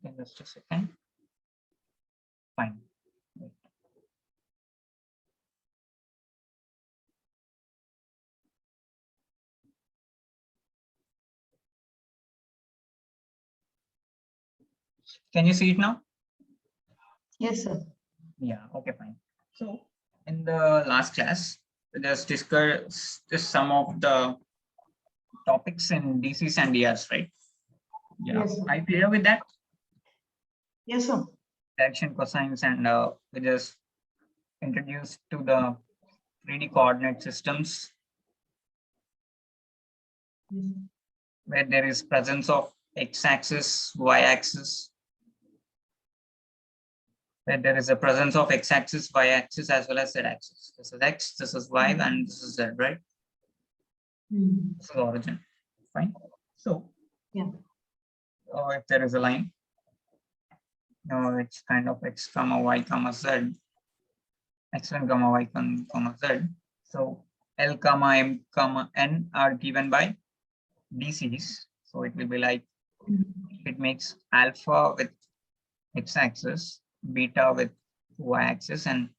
Okay, just a second. Fine. Wait. Can you see it now? Yes, sir. Yeah, okay, fine. So in the last class, we just discussed some of the topics in DCs and DRs, right? Yeah. Yes, sir. Are you clear with that? Yes, sir. Direction, cosines, and we just introduced to the 3D coordinate systems Yes, sir. where there is presence of x-axis, y-axis, where there is a presence of x-axis, y-axis, as well as z-axis. This is x, this is y, and this is z, right? This is origin. Fine. So, yeah. If there is a line, it's kind of x comma y comma z, x1 comma y comma z. So L comma M comma N are given by DCs. So it will be like it makes alpha with x-axis, beta with y-axis, and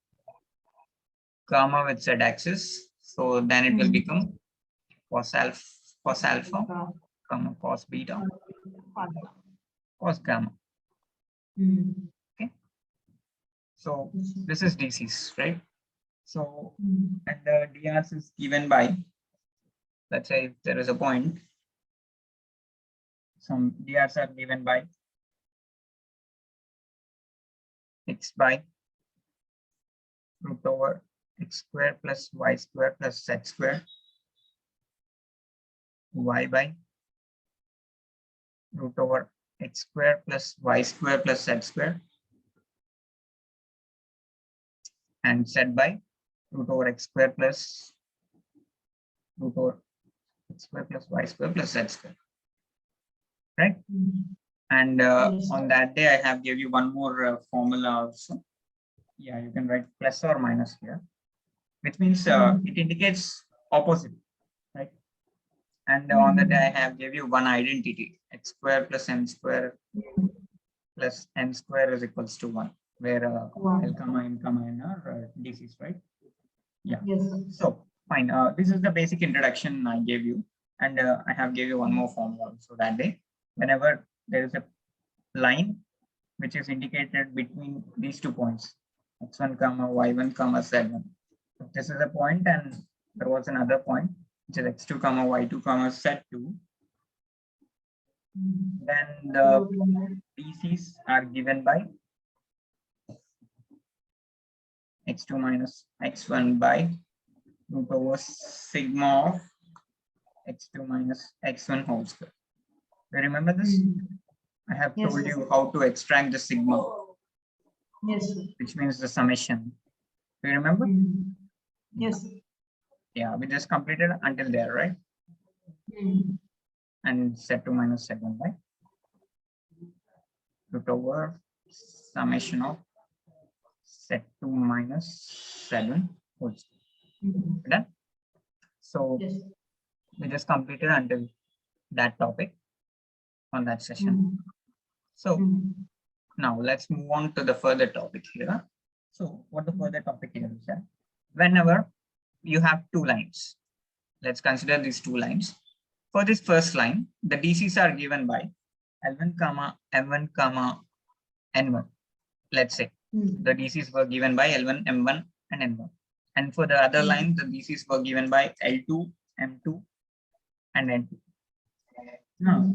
gamma with z-axis. So then it will become cos alpha, comma cos beta, cos gamma. Okay. So this is DCs, right? So and the DRs is given by, let's say if there is a point, some DRs are given by x by root over x square plus y square plus z square, y by root over x square plus y square plus z square, and z by root over x square plus root over x square plus y square plus z square, right? And on that day, I have give you one more formula also. Yeah, you can write plus or minus here, which means it indicates opposite, right? And on that day, I have give you one identity, x square plus m square plus n square is equals to 1, where L comma M comma N are DCs, right? Yeah. Yes. So fine. This is the basic introduction I gave you, and I have gave you one more formula. So that day, whenever there is a line which is indicated between these 2 points, x1 comma y1 comma z1. If this is a point and there was another point which is x2 comma y2 comma z2, then the DCs are given by x2 minus x1 by root over sigma of x2 minus x1 whole square. You remember this? I have told you how to extract the sigma. Yes. Which means the summation. Do you remember? Yes. Yeah, we just completed until there, right? And z2 minus z1 by root over summation of z2 minus z1 whole square. Done? So we just completed until that topic on that session. So now let's move on to the further topic here. So what the further topic here is that whenever you have 2 lines, let's consider these 2 lines. For this first line, the DCs are given by L1 comma M1 comma N1. Let's say the DCs were given by L1, M1 and N1. And for the other line, the DCs were given by L2, M2 and N2. Now,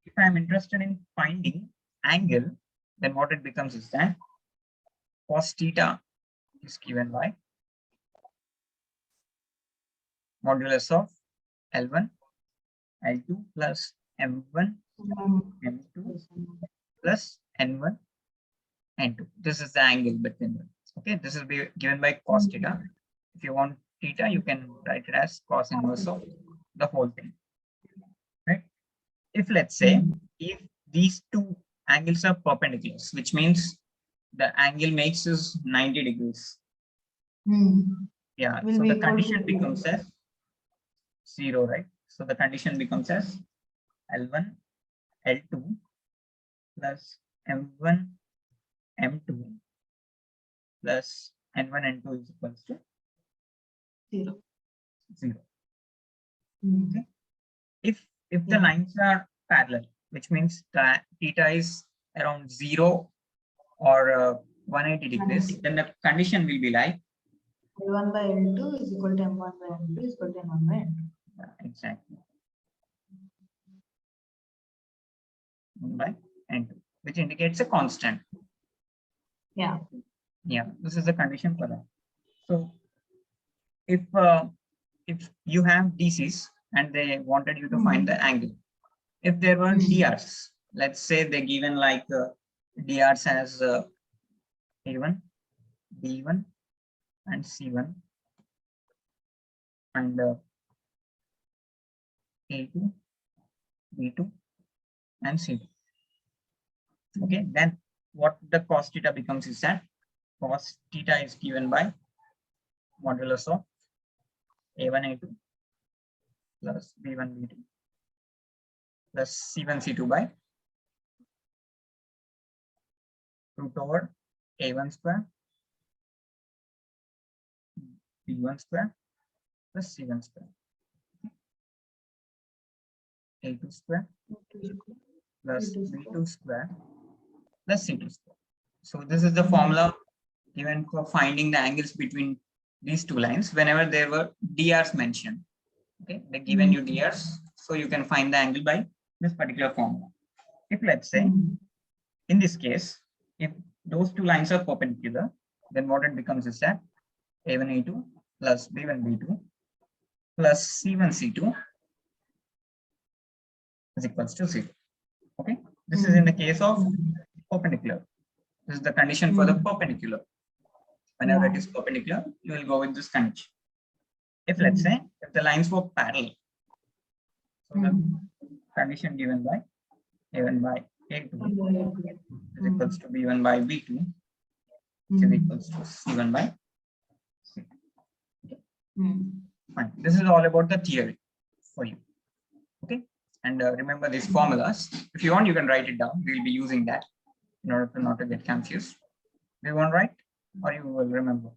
if I'm interested in finding angle, then what it becomes is that cos theta is given by modulus of L1, L2 plus M1, M2 plus N1, N2. This is the angle between them. Okay, this will be given by cos theta. If you want theta, you can write it as cos inverse of the whole thing. Right? If let's say if these 2 angles are perpendicular, which means the angle makes is 90 degrees. Yeah, so the condition becomes as 0, right? So the condition becomes as L1, L2 plus m1 m2 plus n1 n2 is equals to 0. 0. Mm. Okay. If the Yeah. lines are parallel, which means that theta is around 0 or 180 degrees, 180. then the condition will be like L1 by L2 is equal to M1 by M2 is equal to N1 by N2. exactly 1 by n2, which indicates a constant. Yeah. Yeah, this is the condition for that. So if you have DCs and they wanted you to find the angle, if there were DRs, let's say they're given like DRs as A1, B1, and C1, and A2, B2, and C2. Okay, then what the cos theta becomes is that cos theta is given by modulus of A1, A2 plus B1, B2 plus C1, C2 by root over A1 square, B1 square plus C1 square, A2 square plus B2 square plus C2 square. So this is the formula given for finding the angles between these two lines whenever there were DRs mentioned. Okay, they given you DRs, so you can find the angle by this particular formula. If let's say, in this case, if those two lines are perpendicular, then what it becomes is that A1, A2 plus B1, B2 plus C1, C2 is equals to 0. Okay, this is in the case of perpendicular. This is the condition for the perpendicular. Whenever it is perpendicular, you will go with this condition. If let's say, if the lines were parallel, so the condition given by A1 by A2 is equals to B1 by B2, which is equals to C1 by C2. Fine. This is all about the theory for you. Okay. And remember these formulas. If you want, you can write it down. We'll be using that in order to not to get confused. Do you want to write or you will remember?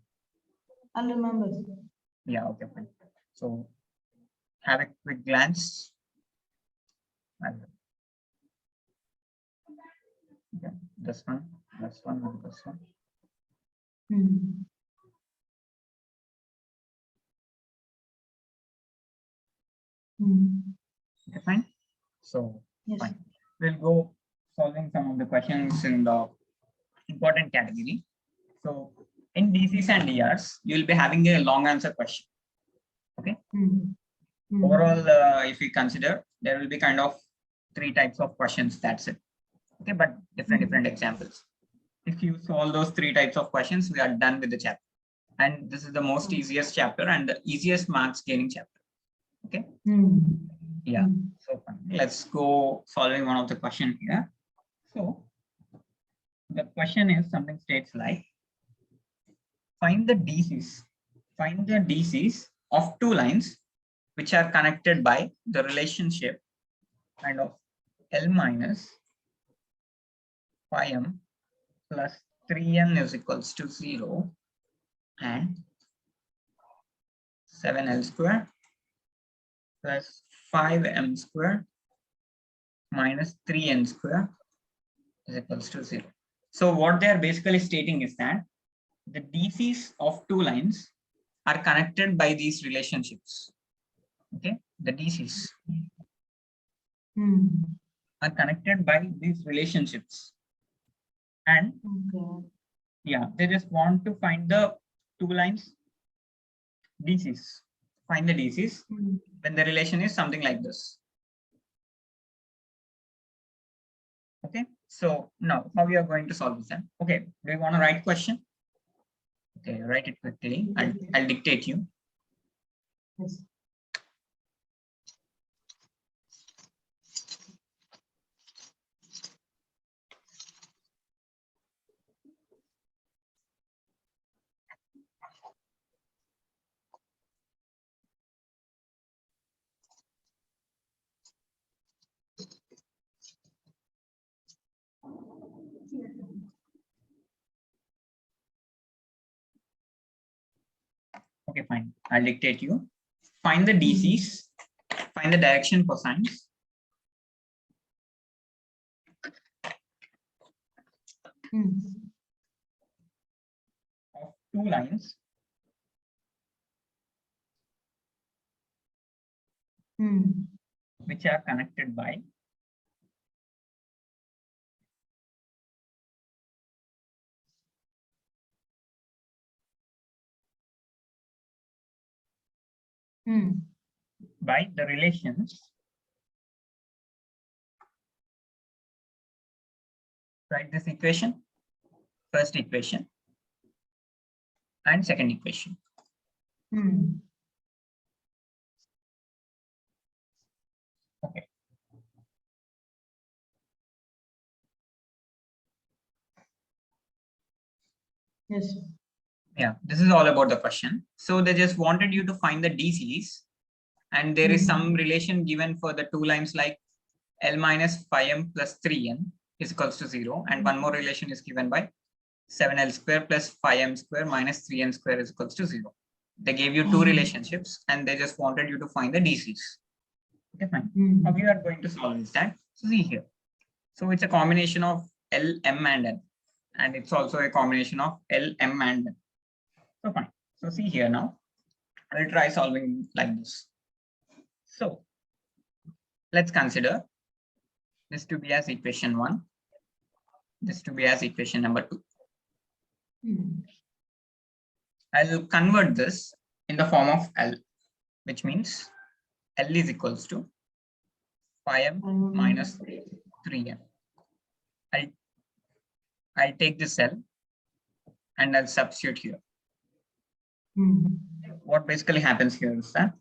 I'll remember. Yeah, okay, fine. So have a quick glance. Okay, this one, and this one. Okay, fine. So fine. We'll go solving some of the questions in the important category. So in DCs and DRs, you'll be having a long answer question. Okay. Overall, if we consider, there will be kind of 3 types of questions. That's it. Okay, but different examples. If you solve those 3 types of questions, we are done with the chapter. And this is the most easiest chapter and the easiest marks gaining chapter. Okay. Yeah. So fine. Let's go solving one of the question here. So the question is something states like, find the DCs of 2 lines which are connected by the relationship kind of L minus phi m plus 3n is equals to 0 and 7l square plus 5m square minus 3n square is equals to 0. So what they are basically stating is that the DCs of 2 lines are connected by these relationships. Okay, the DCs are connected by these relationships. And yeah, they just want to find the 2 lines DCs. Find the DCs when the relation is something like this. Okay, so now how we are going to solve this then? Okay, do you want to write question? Okay, write it quickly. I'll dictate you. Yes. Okay, fine. I'll dictate you. Find the DCs, find the direction cosines. Of two lines which are connected by the relations. Write this equation, first equation and second equation. Okay. Yes, sir. Yeah, this is all about the question. So they just wanted you to find the DCs, and there is some relation given for the two lines like L minus 5m plus 3n is equals to 0, and one more relation is given by 7l square plus 5m square minus 3n square is equals to 0. They gave you two relationships and they just wanted you to find the DCs. Okay, fine. How we are going to solve is that, so see here. So it's a combination of L, M and N, and it's also a combination of L, M and N. So fine. So see here now, I'll try solving like this. So let's consider this to be as equation 1, this to be as equation number 2. I'll convert this in the form of L, which means L is equals to 5m minus 3m. I'll take this L and I'll substitute here. What basically happens here is that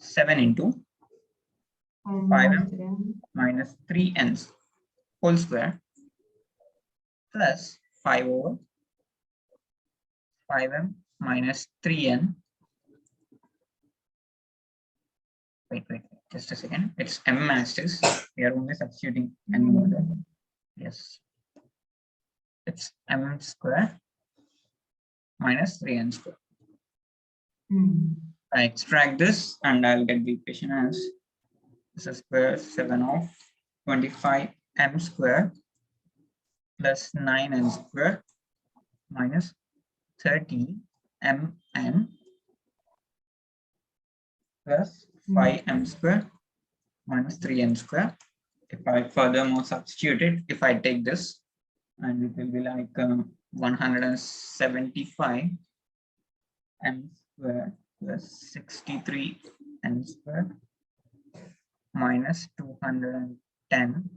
7 into 5m minus 3n whole square plus 5 over 5m minus 3n. Wait, just a second. It's m masters. We are only substituting n order. Yes. It's m square minus 3n square. I extract this and I'll get the equation as this is square 7 of 25m square plus 9n square minus 30mn plus 5m square minus 3n square. If I furthermore substitute it, if I take this, and it will be like 175 m square plus 63 m square minus 210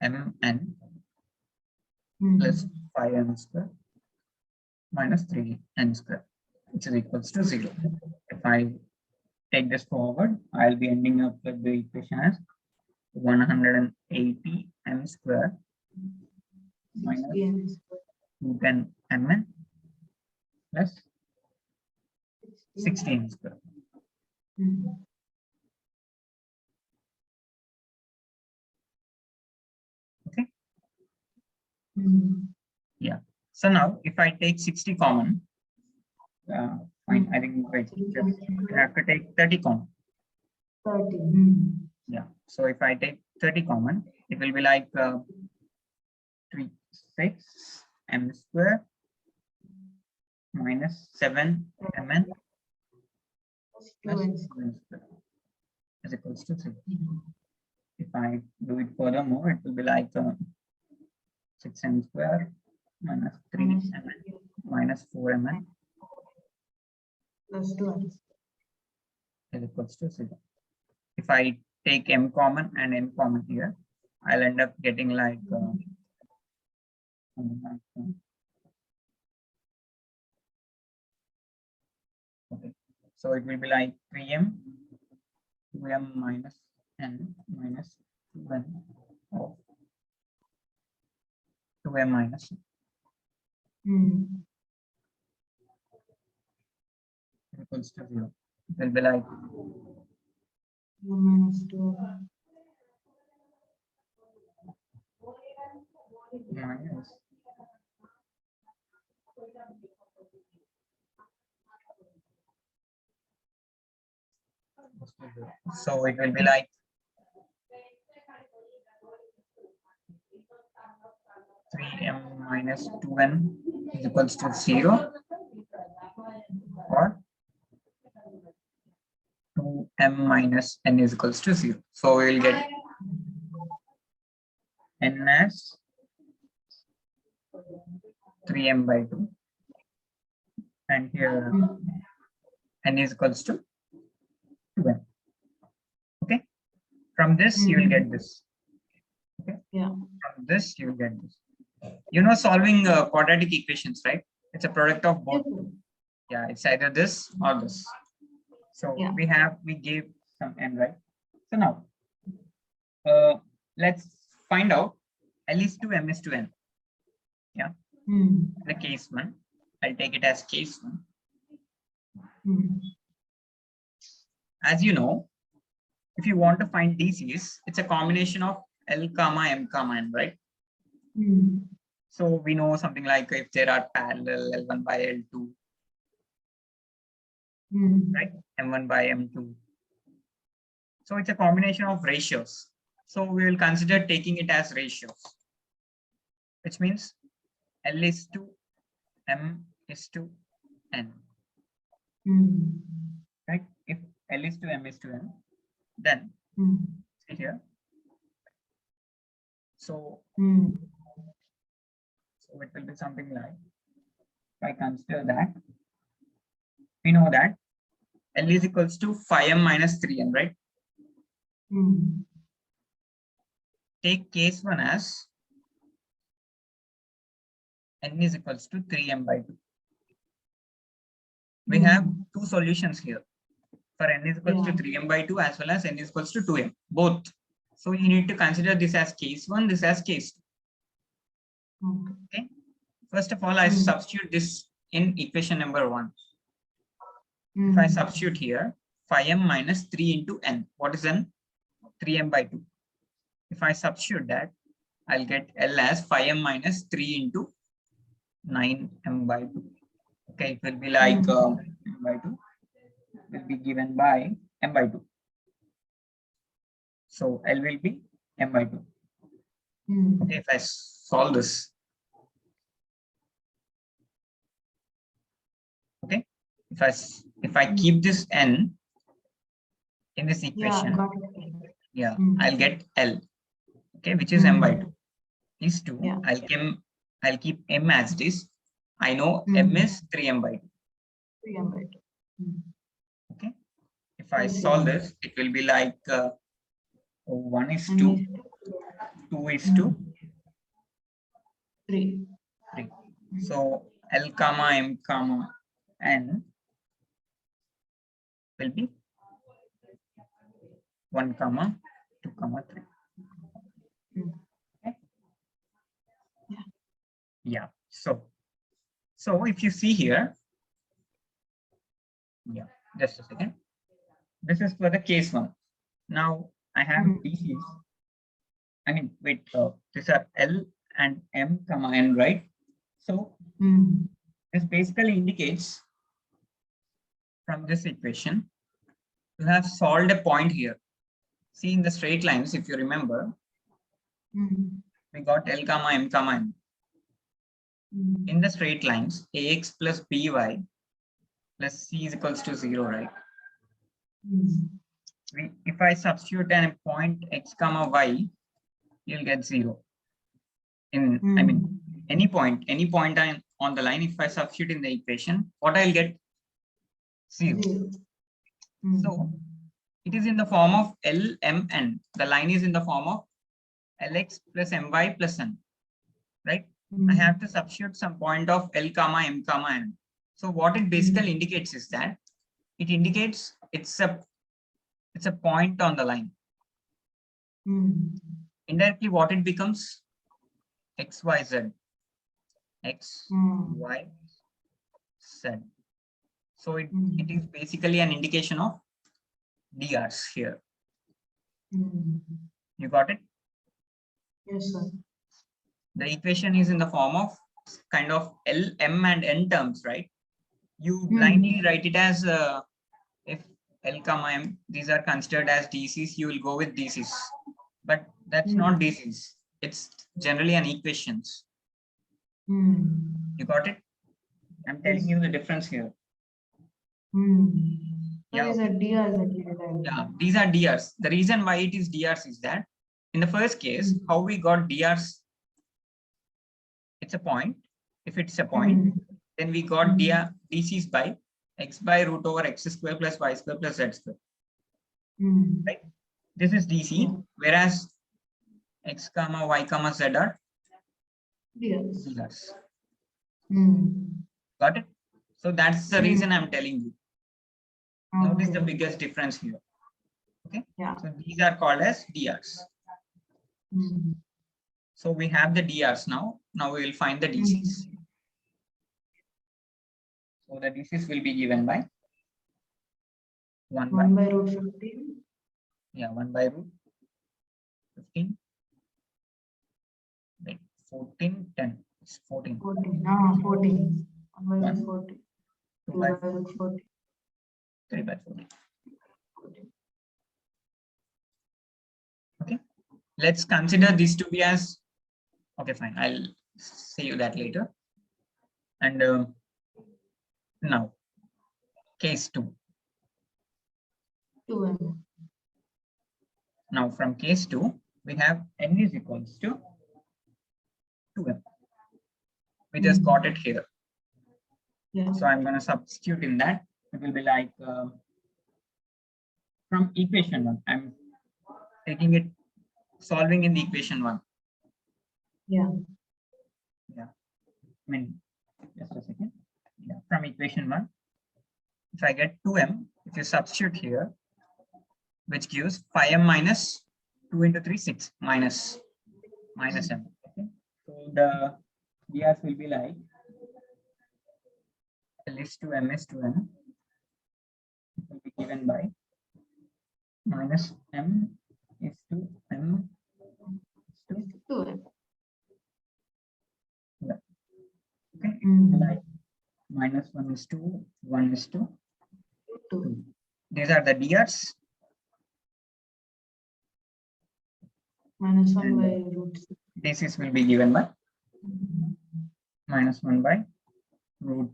mn plus 5m square minus 3n square, which is equals to 0. If I take this forward, I'll be ending up with the equation as 180 m square minus 210 mn plus 16 square. Okay. Yeah. So now if I take 60 common, fine. I think wait, you have to take 30 common. 30. Yeah. So if I take 30 common, it will be like 6 m square minus 7 mn plus 2n square is equals to 3. If I do it furthermore, it will be like 6m square minus 3mn minus 4mn Plus 2. is equals to 0. If I take m common and n common here, I'll end up getting like okay. So it will be like 3m, 2m minus n minus 1 of 2m minus equals to 0. It will be like Minus 2. minus So it will be like 3m minus 2n is equals to 0, or 2m minus n is equals to 0. So we will get n as 3m by 2, and here n is equals to 2m. Okay, from this you will get this. Okay, Yeah. from this you will get this. You know, solving quadratic equations, right? It's a product of both. Yeah, it's either this or this. So Yeah. we gave some n, right? So now let's find out L is to M is to N. Yeah. The case one. I'll take it as case one. As you know, if you want to find DCs, it's a combination of L comma M comma N, right? So we know something like if there are parallel L1 by L2, right? M1 by M2. So it's a combination of ratios. So we will consider taking it as ratios, which means L is to M is to N. Right? If L is to M is to N, then see here. So it will be something like, if I consider that, we know that L is equals to 5m minus 3n, right? Take case one as n is equals to 3m by 2. We have two solutions here. For n is equals to 3m by 2 as well as n is equals to 2m, both. So you need to consider this as case one, this as case two. Okay. First of all, I substitute this in equation number 1. If I substitute here, 5m minus 3 into n. What is n? 3m by 2. If I substitute that, I'll get L as 5m minus 3 into 9m by 2. Okay, it will be like m by 2 will be given by m by 2. So L will be m by 2. Okay, if I solve this, okay, if I keep this n in this equation, yeah, I'll get L, okay, which is m by 2. These two, I'll keep m as it is. I know m is 3m by 2. 3m by 2. Okay, if I solve this, it will be like 1 is 2, 2 is 2, 3. So L comma M comma N will be 1 comma 2 comma 3. Okay. Yeah. So if you see here, yeah, just a second. This is for the case one. Now I have DCs. I mean, wait, these are L and M comma N, right? So this basically indicates from this equation, you have solved a point here. See in the straight lines, if you remember, we got L comma M comma N. In the straight lines, AX plus BY plus C is equals to 0, right? If I substitute a point X comma Y, you'll get 0. I mean, any point on the line, if I substitute in the equation, what I'll get? 0. So it is in the form of LMN. The line is in the form of LX plus MY plus N, right? I have to substitute some point of L comma M comma N. So what it basically indicates is that it indicates it's a point on the line. Indirectly, what it becomes? X, Y, Z. X, Y, Z. So it is basically an indication of DRs here. You got it? Yes, sir. The equation is in the form of kind of L, M, and N terms, right? You blindly write it as if L comma M, these are considered as DCs, you will go with DCs. But that's not DCs. It's generally an equations. You got it? I'm telling you the difference here. Yeah. These are DRs. Yeah, these are DRs. The reason why it is DRs is that in the first case, how we got DRs, it's a point. If it's a point, then we got DCs by x by root over x square plus y square plus z square. Right? This is DC, whereas x comma y comma z are DRs. Got it? So that's the reason I'm telling you. Notice the biggest difference here. Okay. Yeah. So these are called as DRs. So we have the DRs now. Now we will find the DCs. So the DCs will be given by 1 by root 15. Yeah, 1 by root 15. Right. 14, 10. It's 14. 14. 14. 1 by root 14. 2 by root 14. 3 by 14. Okay. Let's consider these to be as, okay, fine. I'll say you that later. And now, case 2. 2m. Now from case 2, we have n is equals to 2m. We just got it here. Yeah. So I'm going to substitute in that. It will be like from equation 1. I'm taking it, solving in the equation 1. Yeah. Yeah. I mean, just a second. Yeah. From equation 1, if I get 2m, if you substitute here, which gives 5m minus 2 into 3, 6 minus m. Okay. So the DRs will be like L is to m is to n. It will be given by minus m is to m is to 2m. Yeah. Okay. Like minus 1 is to 1 is to 2. These are the DRs. Minus 1 by root 6. DCs will be given by minus 1 by root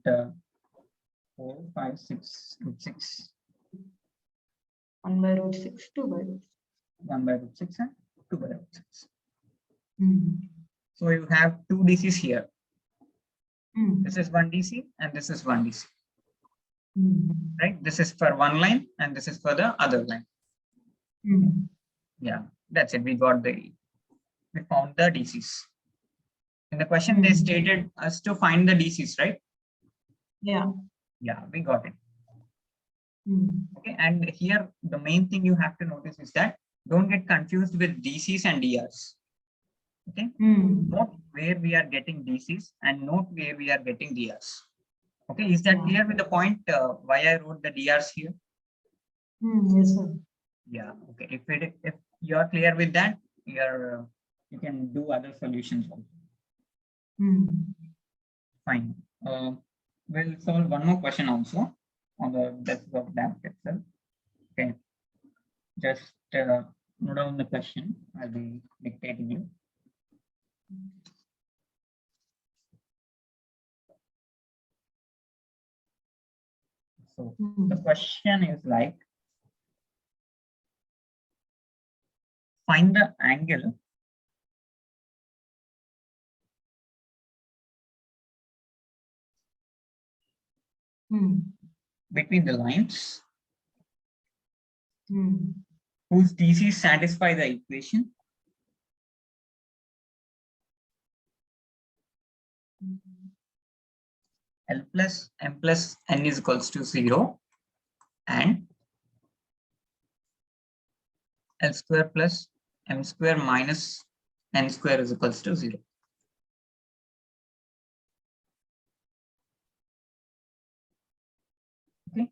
4, 5, 6, root 6. 1 by root 6, 2 by root 6. 1 by root 6 and 2 by root 6. So you have two DCs here. This is one DC and this is one DC. Right? This is for one line and this is for the other line. Yeah, that's it. We found the DCs. In the question, they stated us to find the DCs, right? Yeah. Yeah, we got it. Okay, and here the main thing you have to notice is that don't get confused with DCs and DRs. Okay, note where we are getting DCs and note where we are getting DRs. Okay, is that clear with the point why I wrote the DRs here? Yes, sir. Yeah. Okay. If you are clear with that, you can do other solutions also. Fine. We'll solve one more question also on the basis of that itself. Okay. Just note down the question. I'll be dictating you. So the question is like, find the angle between the lines whose DCs satisfy the equation L plus m plus n is equals to 0 and L square plus m square minus n square is equals to 0. Okay.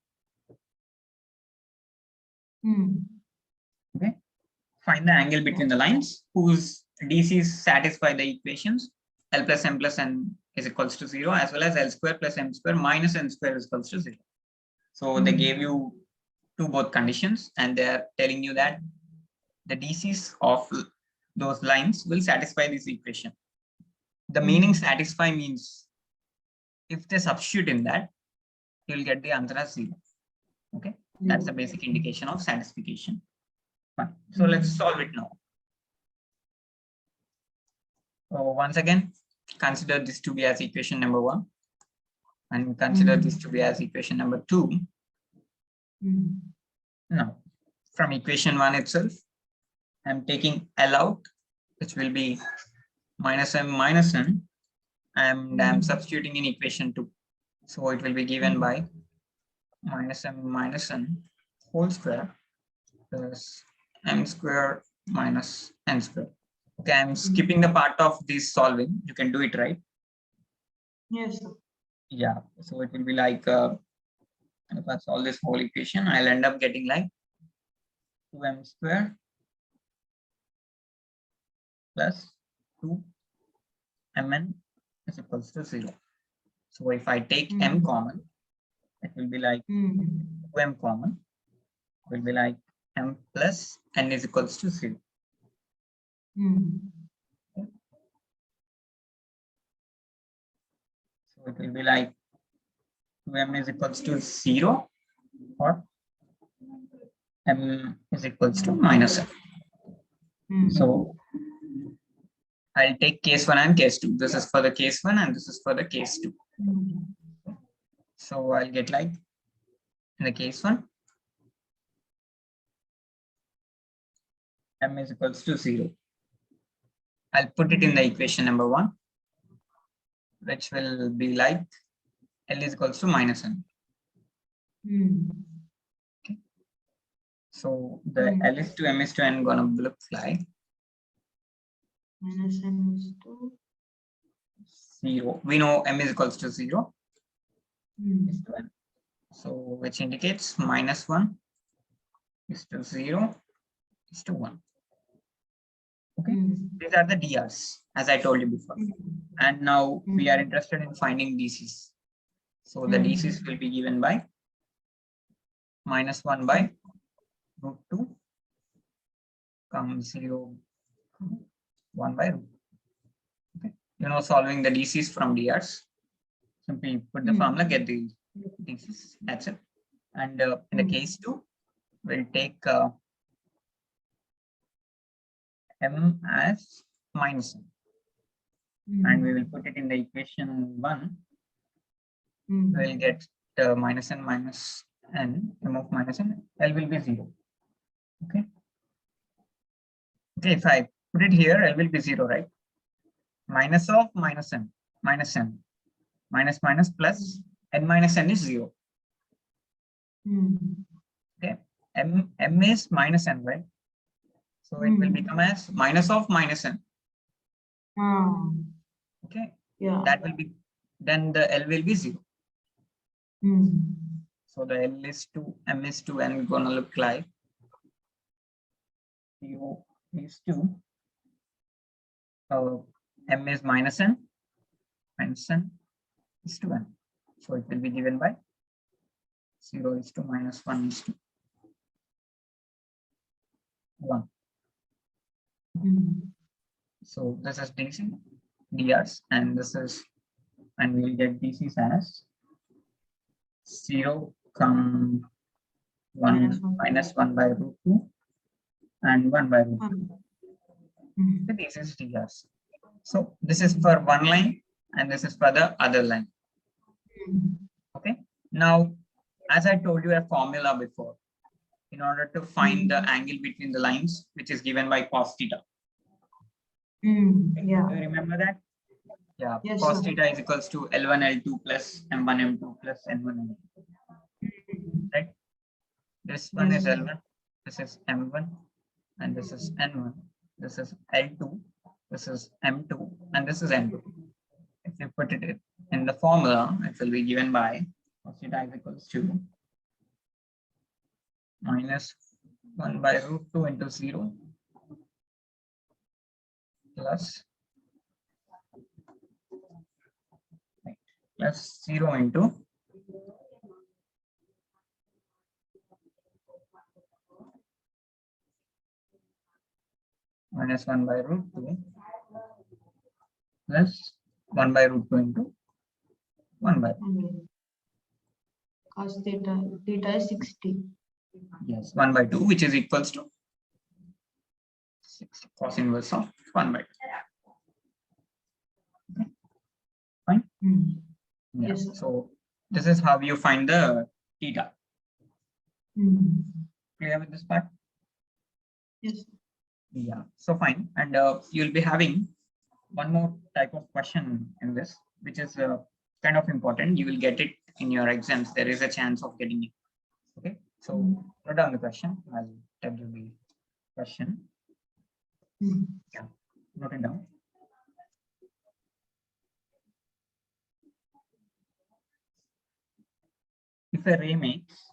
Okay. Find the angle between the lines whose DCs satisfy the equations L plus m plus n is equals to 0 as well as L square plus m square minus n square is equals to 0. So they gave you to both conditions, and they are telling you that the DCs of those lines will satisfy this equation. The meaning satisfy means if they substitute in that, you'll get the answer as 0. Okay, that's the basic indication of satisfaction. Fine. So let's solve it now. So once again, consider this to be as equation number 1, and consider this to be as equation number 2. Now, from equation 1 itself, I'm taking L out, which will be minus m minus n, and I'm substituting in equation 2. So it will be given by minus m minus n whole square plus m square minus n square. Okay, I'm skipping the part of this solving. You can do it, right? Yes, sir. Yeah, so it will be like, if I solve this whole equation, I'll end up getting like 2m square plus 2mn is equals to 0. So if I take m common, it will be like 2m common, will be like m plus n is equals to 0. So it will be like 2m is equals to 0 or m is equals to minus n. So I'll take case 1 and case 2. This is for the case 1 and this is for the case 2. So I'll get like, in the case 1, m is equals to 0. I'll put it in the equation number 1, which will be like L is equals to minus n. Okay. So the L is to M is to N gonna look like Minus n is to 0. We know M is equals to 0. Is to N. So which indicates minus 1 is to 0 is to 1. Okay, these are the DRs as I told you before. And now we are interested in finding DCs. So the DCs will be given by minus 1 by root 2 come 0 1 by root. Okay, you know, solving the DCs from DRs. Simply put the formula, get the DCs. That's it. And in the case 2, we'll take M as minus n. And we will put it in the equation 1. We'll get minus n minus n, m of minus n, L will be 0. Okay. Okay, if I put it here, L will be 0, right? Minus of minus n, minus minus plus n minus n is 0. Okay, m is minus n, right? So it will become as minus of minus n. Okay, yeah. that will be, then the L will be 0. So the L is to M is to N gonna look like 0 is to M is minus n is to N. So it will be given by 0 is to minus 1 is to 1. So this is DC, DRs, and this is, and we will get DCs as 0 come 1 minus 1 by root 2 and 1 by root 2. So this is DRs. So this is for one line and this is for the other line. Okay. Now, as I told you a formula before, in order to find the angle between the lines, which is given by cos theta. Yeah. Do you remember that? Yeah. Yes, Cos sir. theta is equals to L1 L2 plus M1 M2 plus N1 N2. Right? This one Yes, is sir. L1, this is M1, and this is N1, this is L2, this is M2, and this is N2. If you put it in the formula, it will be given by cos theta is equals to minus 1 by root 2 into 0 plus 0 into minus 1 by root 2 plus 1 by root 2 into 1 by cos theta is 60. yes 1 by 2, which is equals to 6 cos inverse of 1 by 2. Okay. Fine. Yeah. Yes, sir. So this is how you find the theta. Clear with this part? Yes. Yeah. So fine. And you'll be having one more type of question in this, which is kind of important. You will get it in your exams. There is a chance of getting it. Okay. So note down the question. I'll tell you the question. Yeah. Note it down. If a ray makes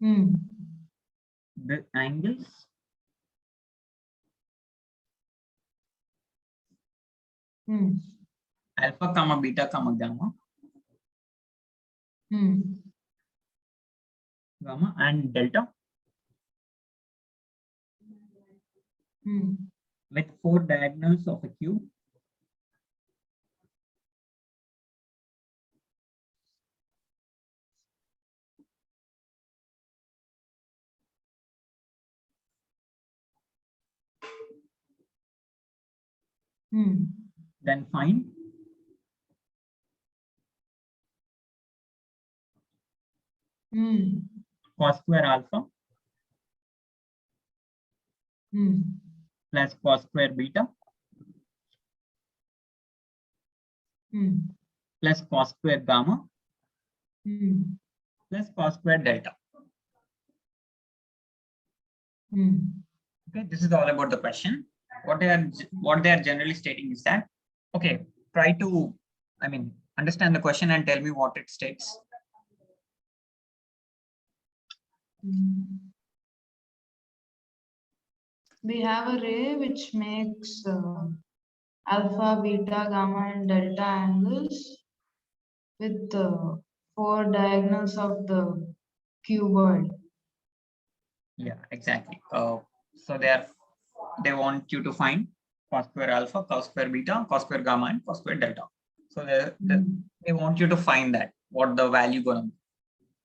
the angles alpha comma beta comma gamma and delta with 4 diagonals of a cube, then find cos square alpha plus cos square beta plus cos square gamma plus cos square delta. Okay, this is all about the question. What they are generally stating is that, okay, try to, understand the question and tell me what it states. We have a ray which makes alpha, beta, gamma, and delta angles with 4 diagonals of the cuboid. Yeah, exactly. So they want you to find cos square alpha, cos square beta, cos square gamma, and cos square delta. So they want you to find that what the value gonna be.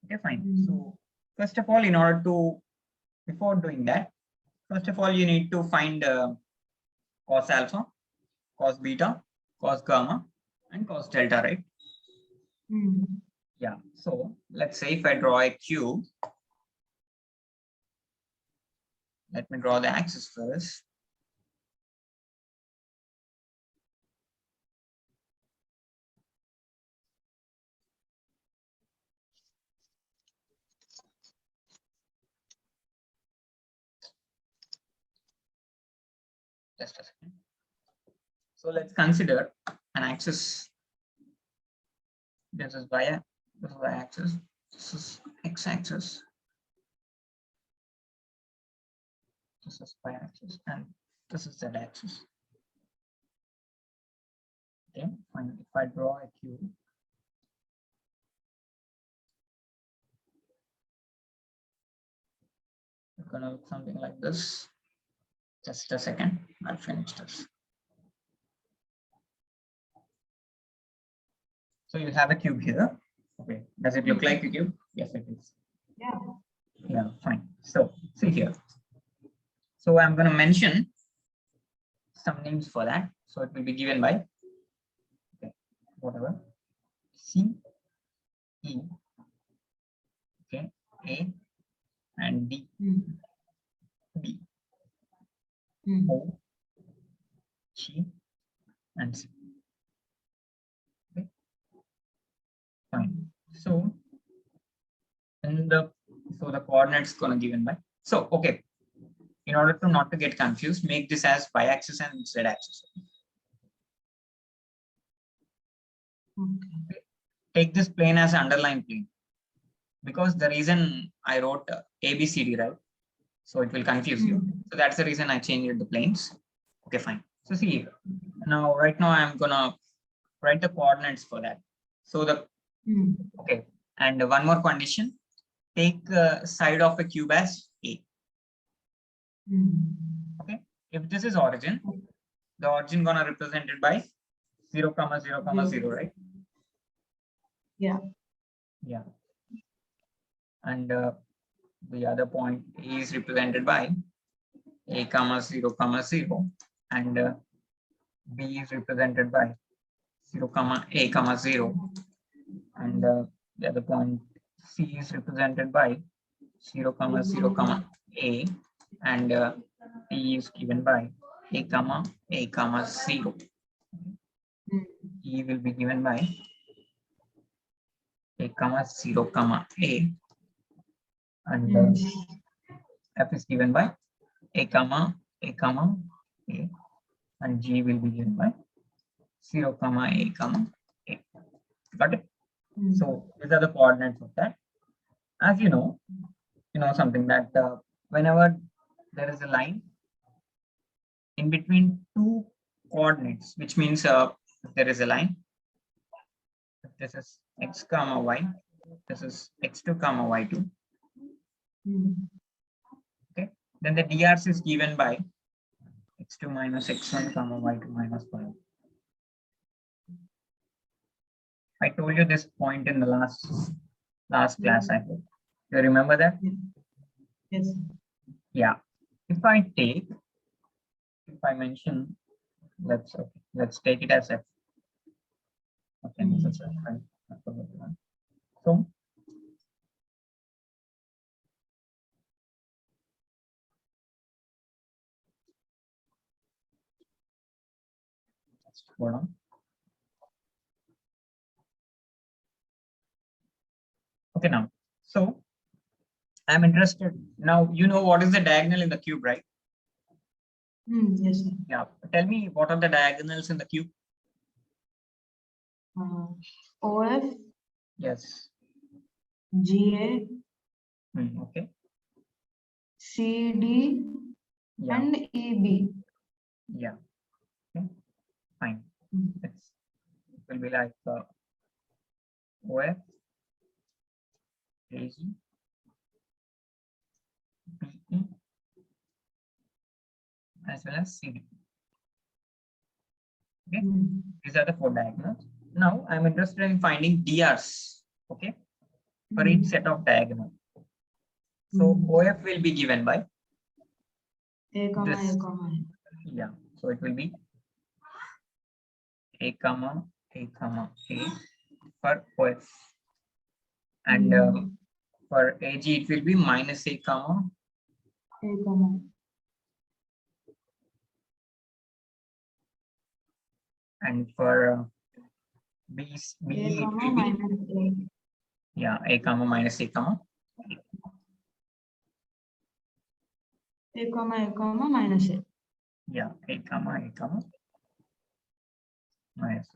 Okay, fine. So first of all, before doing that, first of all, you need to find cos alpha, cos beta, cos gamma, and cos delta, right? Yeah. So let's say if I draw a cube, let me draw the axis first. Just a second. So let's consider an axis. This is y-axis. This is x-axis. This is y-axis, and this is z-axis. Okay, fine. If I draw a cube, it's gonna look something like this. Just a second, I'll finish this. So you have a cube here. Okay, does it look like a cube? Yes, it is. Yeah. Yeah, fine. So see here. So I'm going to mention some names for that. So it will be given by whatever C, E, okay, A, and D, B, O, G, and C. Okay, fine. So the coordinates gonna given by. So okay, in order to not to get confused, make this as y-axis and z-axis. Okay. Take this plane as underlying plane, because the reason I wrote ABCD, right? So it will confuse you. So that's the reason I changed the planes. Okay, fine. So see, right now I'm gonna write the coordinates for that. So the Okay. And one more condition. Take side of a cube as A. Okay. If this is origin, the origin gonna represented by 0, 0, 0, right? Yeah. Yeah. And the other point is represented by A, 0, 0, and B is represented by 0, A, 0, and the other point C is represented by 0, 0, A, and T is given by A, 0. E will be given by A, 0, A, and F is given by A, A, and G will be given by 0, A, A. Got it? So these are the coordinates of that. As you know something that whenever there is a line in between two coordinates, which means if there is a line, if this is x comma y, this is x2 comma y2. Okay, then the drs is given by x2 minus x1 comma y2 minus y. I told you this point in the last class. I hope you remember that. Yes. Yeah. If I mention, let's take it as f. Okay, this is right. So let's hold on. Okay, now so I'm interested now. You know what is the diagonal in the cube, right? Yes, sir. Yeah. Tell me what are the diagonals in the cube? OF, Yes. GA, Okay. CD, Yeah. and EB. Yeah. Okay. Fine. It will be like OF, AG, BE, as well as CD. Okay. These are the four diagonals. Now I'm interested in finding DRs. Okay. For each set of diagonal. So OF will be given by A, this. A, A. Yeah. So it will be A, A, A for OF. And for AG it will be minus A, A, and for B it will be yeah, A, minus A, A, minus A. yeah, A, minus.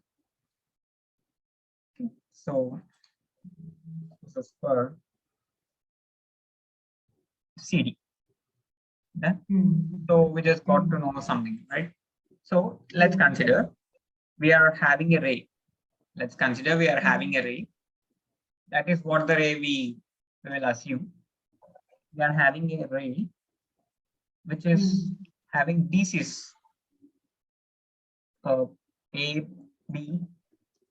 Okay. So this is for CD. Yeah? So we just got to know something, right? So let's consider we are having a ray. Let's consider we are having a ray. That is what the ray we will assume. We are having a ray which is having thesis A, B,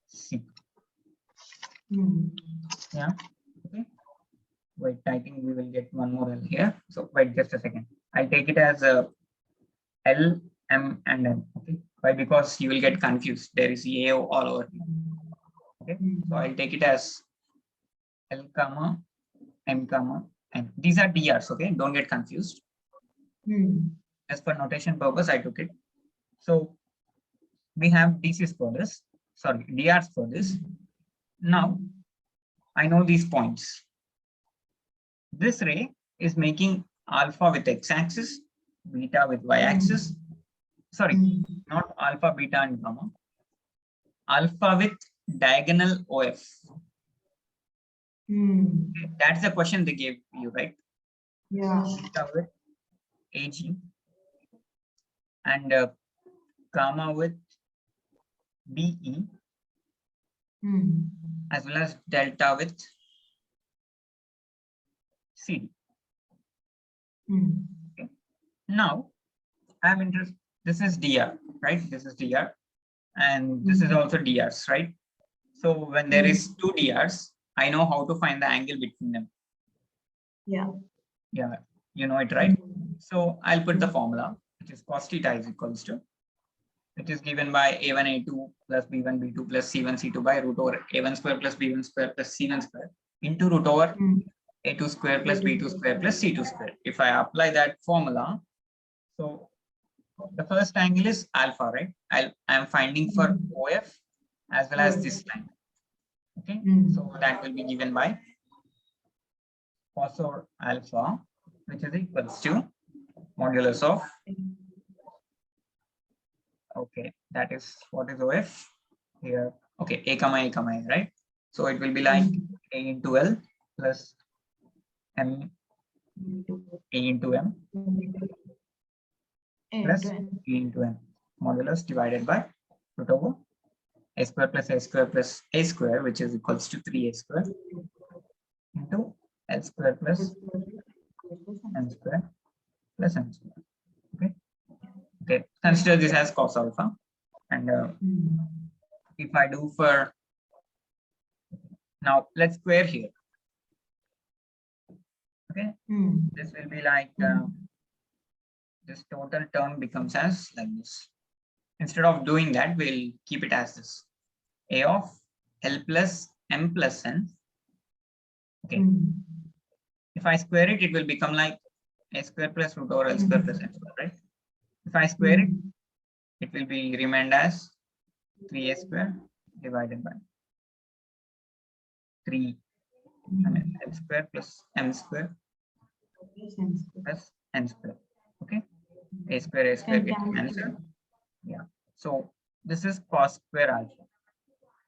C. Yeah. Okay. Wait, I think we will get one more L here. So wait just a second. I'll take it as a L, M, and N. Okay. Why? Because you will get confused. There is A all over here. Okay. So I'll take it as L, M, N. These are DRs. Okay. Don't get confused. Just for notation purpose, I took it. So we have DCs for this. Sorry, DRs for this. Now I know these points. This ray is making alpha with x-axis, beta with y-axis. Sorry, not alpha, beta, and gamma. Alpha with diagonal OF. That's the question they gave you, right? Yeah. Beta with AG and gamma with BE as well as delta with CD. Okay. Now I'm interested. This is dr, right? This is dr, and this is also drs, right? So when there is two drs, I know how to find the angle between them. Yeah. Yeah, you know it, right? So I'll put the formula, which is cos theta is equals to, which is given by a1 a2 plus b1 b2 plus c1 c2 by root over a1 square plus b1 square plus c1 square into root over a2 square plus b2 square plus c2 square. If I apply that formula, so the first angle is alpha, right? I am finding for OF as well as this line. Okay, so that will be given by cos over alpha, which is equals to modulus of, okay, that is what is OF here. Okay, a comma a comma a, right? So it will be like a into L plus m a into m plus a into m modulus divided by root over a square plus a square plus a square, which is equals to 3a square into L square plus m square plus m square. Okay. Okay. Consider this as cos alpha, and if I do for now, let's square here. Okay. This will be like this total term becomes as like this. Instead of doing that, we'll keep it as this. A of L plus M plus N. Okay. If I square it, it will become like a square plus root over L square plus M square, right? If I square it, it will be remained as 3a square divided by 3, L square plus M square plus N square. Okay. A square gets cancelled. Yeah. So this is cos square alpha.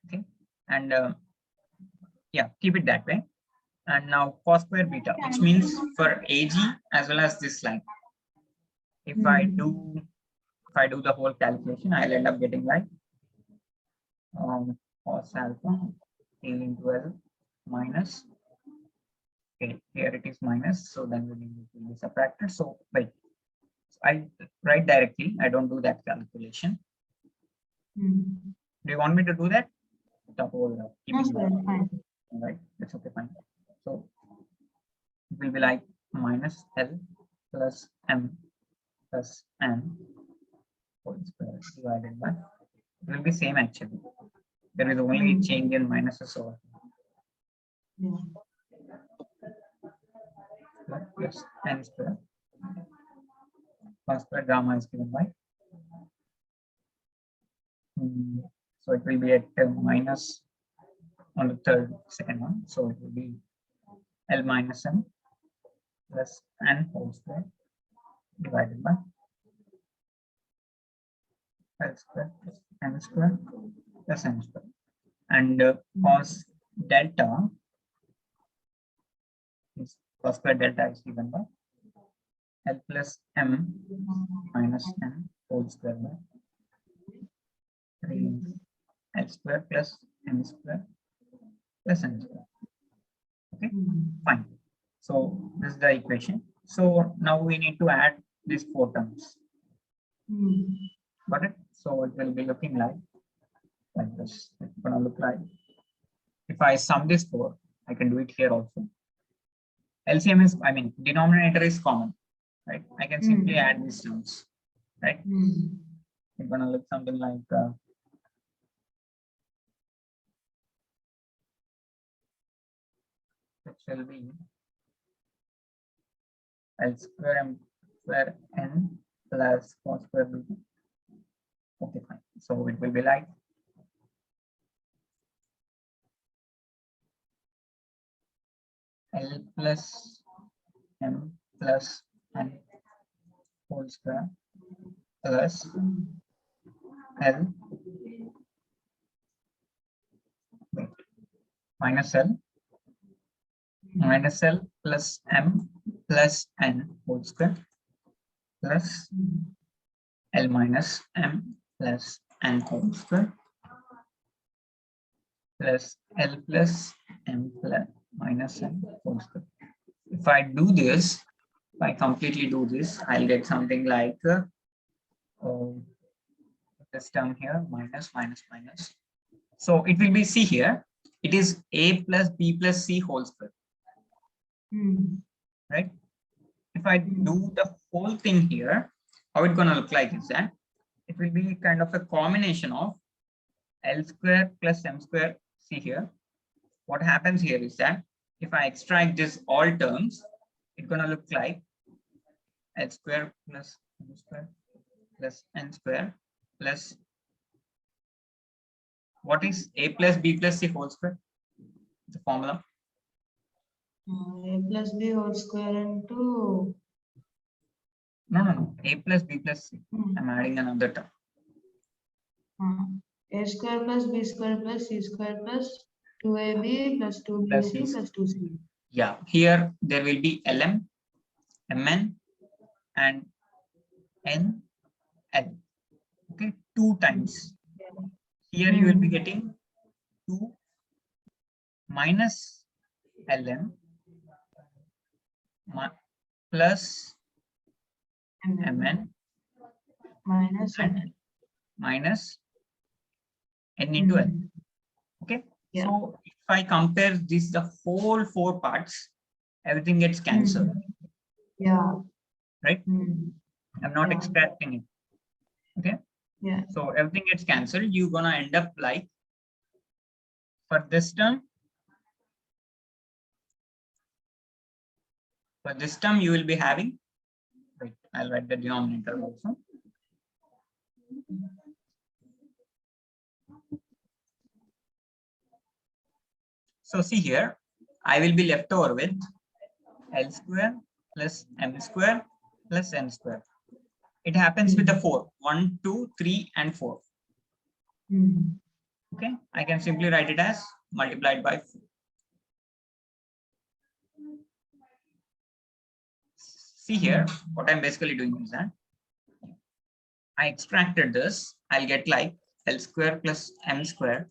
Okay. And yeah, keep it that way. And now cos square beta, which means for AG as well as this line. If I do the whole calculation, I'll end up getting like cos alpha a into L minus, okay, here it is minus, so then it will be subtracted. So wait, I write directly, I don't do that calculation. Do you want me to do that? The whole Fine. right, that's okay, fine. So it will be like minus L plus M plus N whole square divided by, it will be same actually. There is only change in minuses over plus N square. 1 square gamma is given by. So it will be at minus on the second one. So it will be L minus M plus N whole square divided by L square plus M square plus N square. And cos delta is cos square delta is given by L plus M minus N whole square by 3 L square plus M square plus N square. Okay, fine. So this is the equation. So now we need to add these 4 terms. Got it? So it will be looking like this. It's gonna look like, if I sum this 4, I can do it here also. LCM is, I mean, denominator is common, right? I can simply add these terms, right? It's gonna look something like it shall be L square M square N plus cos square beta. Okay, fine. So it will be like L plus M plus N whole square plus L minus L plus M plus N whole square plus L minus M plus N whole square plus L plus M plus minus M whole square. If I do this, if I completely do this, I'll get something like this term here, minus, minus, minus. So it will be C here. It is A plus B plus C whole square, right? If I do the whole thing here, how it's gonna look like is that it will be kind of a combination of L square plus M square C here. What happens here is that if I extract this all terms, it's gonna look like L square plus M square plus N square plus what is A plus B plus C whole square? The formula. A plus B whole square into. No. A plus B plus C. I'm adding another term. A square plus B square plus C square plus 2AB plus 2BC plus 2C. Yeah, here there will be LM, MN, and NL. Okay, 2 times. Here you will be getting 2 minus LM plus MN minus and minus N into L. Okay, so if I compare this, the whole 4 parts, everything gets cancelled. Yeah. Right? I'm not extracting it. Okay. Yeah. So everything gets cancelled. You're gonna end up like for this term. For this term, you will be having. Wait, I'll write the denominator also. So see here, I will be left over with L square plus M square plus N square. It happens with the 4. 1, 2, 3, and 4. Okay, I can simply write it as multiplied by 4. See here, what I'm basically doing is that I extracted this. I'll get like L square plus M square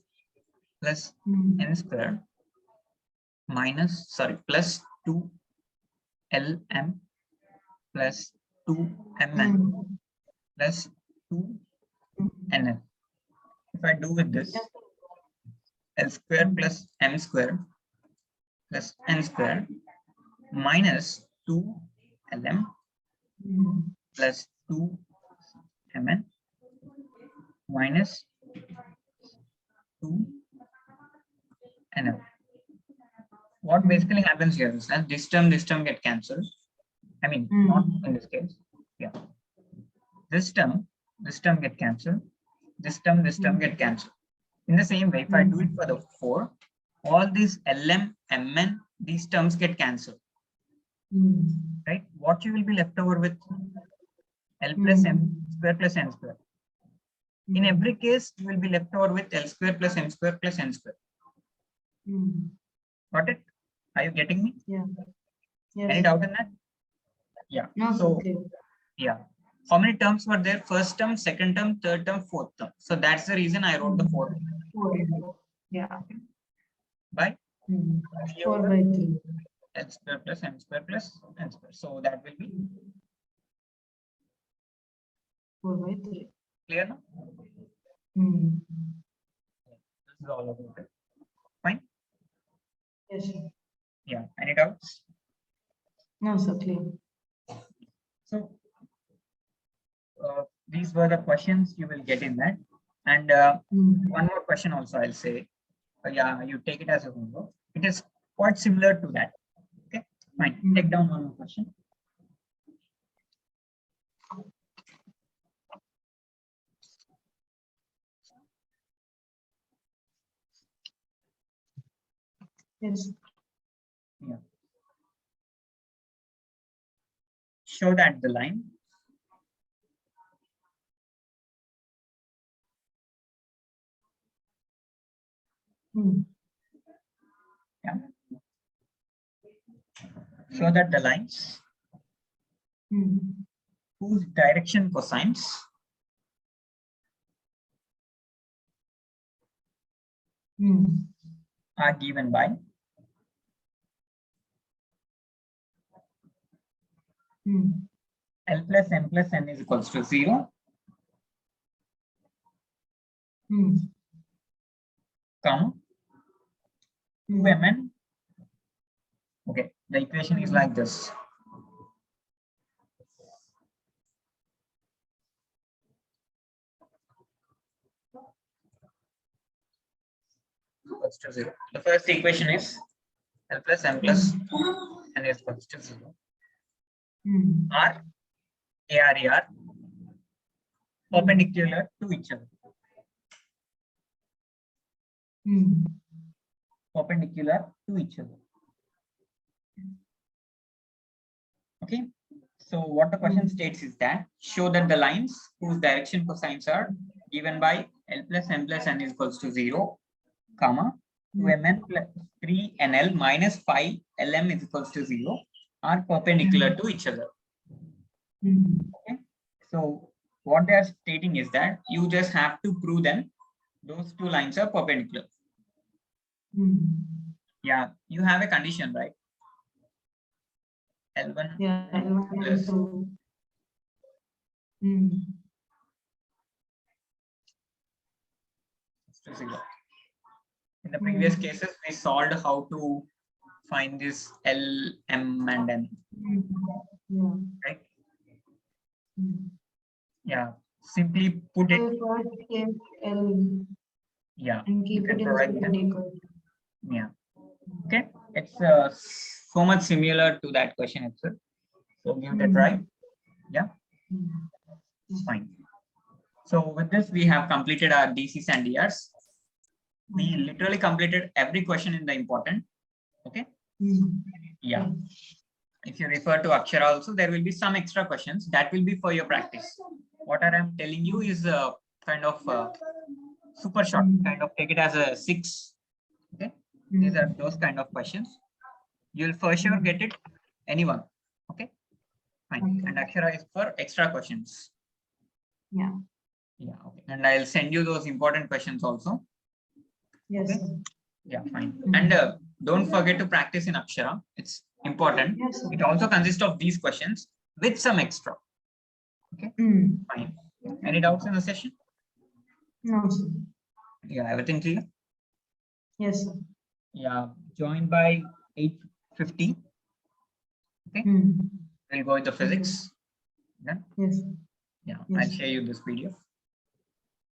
plus N square minus, sorry, plus 2 LM plus 2 MN plus 2 NL. If I do with this, L square plus M square plus N square minus 2 LM plus 2 MN minus 2 NL. What basically happens here is that this term get cancelled. I mean, not in this case. Yeah. This term get cancelled. This term get cancelled. In the same way, if I do it for the 4, all these LM, MN, these terms get cancelled. Right? What you will be left over with? L plus M square plus N square. In every case, you will be left over with L square plus M square plus N square. Got it? Are you getting me? Yeah. Yes. Any doubt in that? Yeah. No, so, okay. Yeah. How many terms were there? First term, second term, third term, fourth term. So that's the reason I wrote the 4. Yeah. By 4 by 3. L square plus M square plus N square. So that will be 4 by 3. clear now? This is all about it. Fine? Yes, sir. Yeah. Any doubts? No, sir, clear. So these were the questions you will get in that. And one more question also I'll say. Yeah, you take it as a homework. It is quite similar to that. Okay, fine. Take down one more question. Yes. Yeah. Show that the line yeah. Show that the lines whose direction cosines are given by L plus M plus N is equals to 0, comma, 2Mn. Okay, the equation is like this. Equals to 0. The first equation is L plus M plus N is equals to 0. R, AR, perpendicular to each other. Perpendicular to each other. Okay. So what the question states is that show that the lines whose direction cosines are given by L plus M plus N is equals to 0, comma, 2Mn plus 3NL minus 5LM is equals to 0 are perpendicular to each other. Okay. So what they are stating is that you just have to prove them those two lines are perpendicular. Yeah, you have a condition, right? L1 Yeah, L1 plus L2. to 0. In the previous cases, we solved how to find this L, M, and N. Yeah. Right? Yeah. Simply put it. So first take L Yeah. and keep You can it in provide them. perpendicular. Yeah. Okay. It's so much similar to that question itself. So give it a try. Yeah. Fine. So with this, we have completed our DCs and DRs. We literally completed every question in the important. Okay. Yeah. If you refer to Akshara also, there will be some extra questions that will be for your practice. What I am telling you is a kind of super short, kind of take it as a 6. Okay. These are those kind of questions. You'll for sure get it, anyone. Okay. Fine. And Akshara is for extra questions. Yeah. Yeah. Okay. And I'll send you those important questions also. Yes. Okay? Yeah. Fine. And don't forget to practice in Akshara. It's important. Yes, sir. It also consists of these questions with some extra. Okay. Fine. Any doubts in the session? No, sir. Yeah. Everything clear? Yes, sir. Yeah. Join by 8:50. Okay. We'll go with the physics. Yeah. Yes. Yeah. Yes. I'll share you this PDF.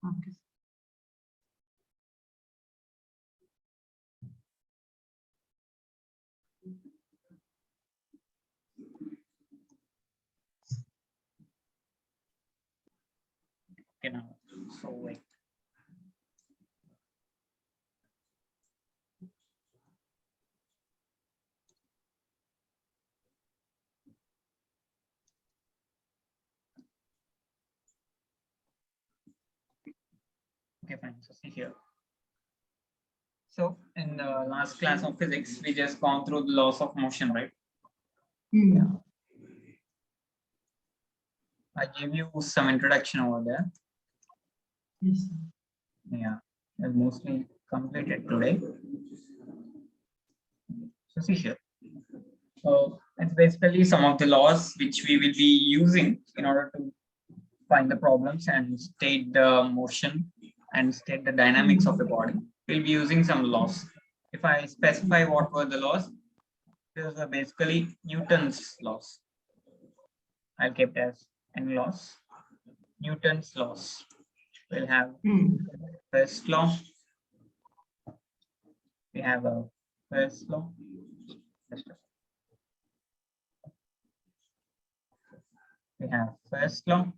Okay. Okay. Now, so wait. Okay, fine. So see here. So in the last class of physics, we just gone through the laws of motion, right? Yeah. I gave you some introduction over there. Yes. Yeah, I mostly completed today. So see here. So it's basically some of the laws which we will be using in order to find the problems and state the motion and state the dynamics of the body. We'll be using some laws. If I specify what were the laws, those are basically Newton's laws. I'll keep it as N laws. Newton's laws. We'll have first law. We have a first law. We have first law.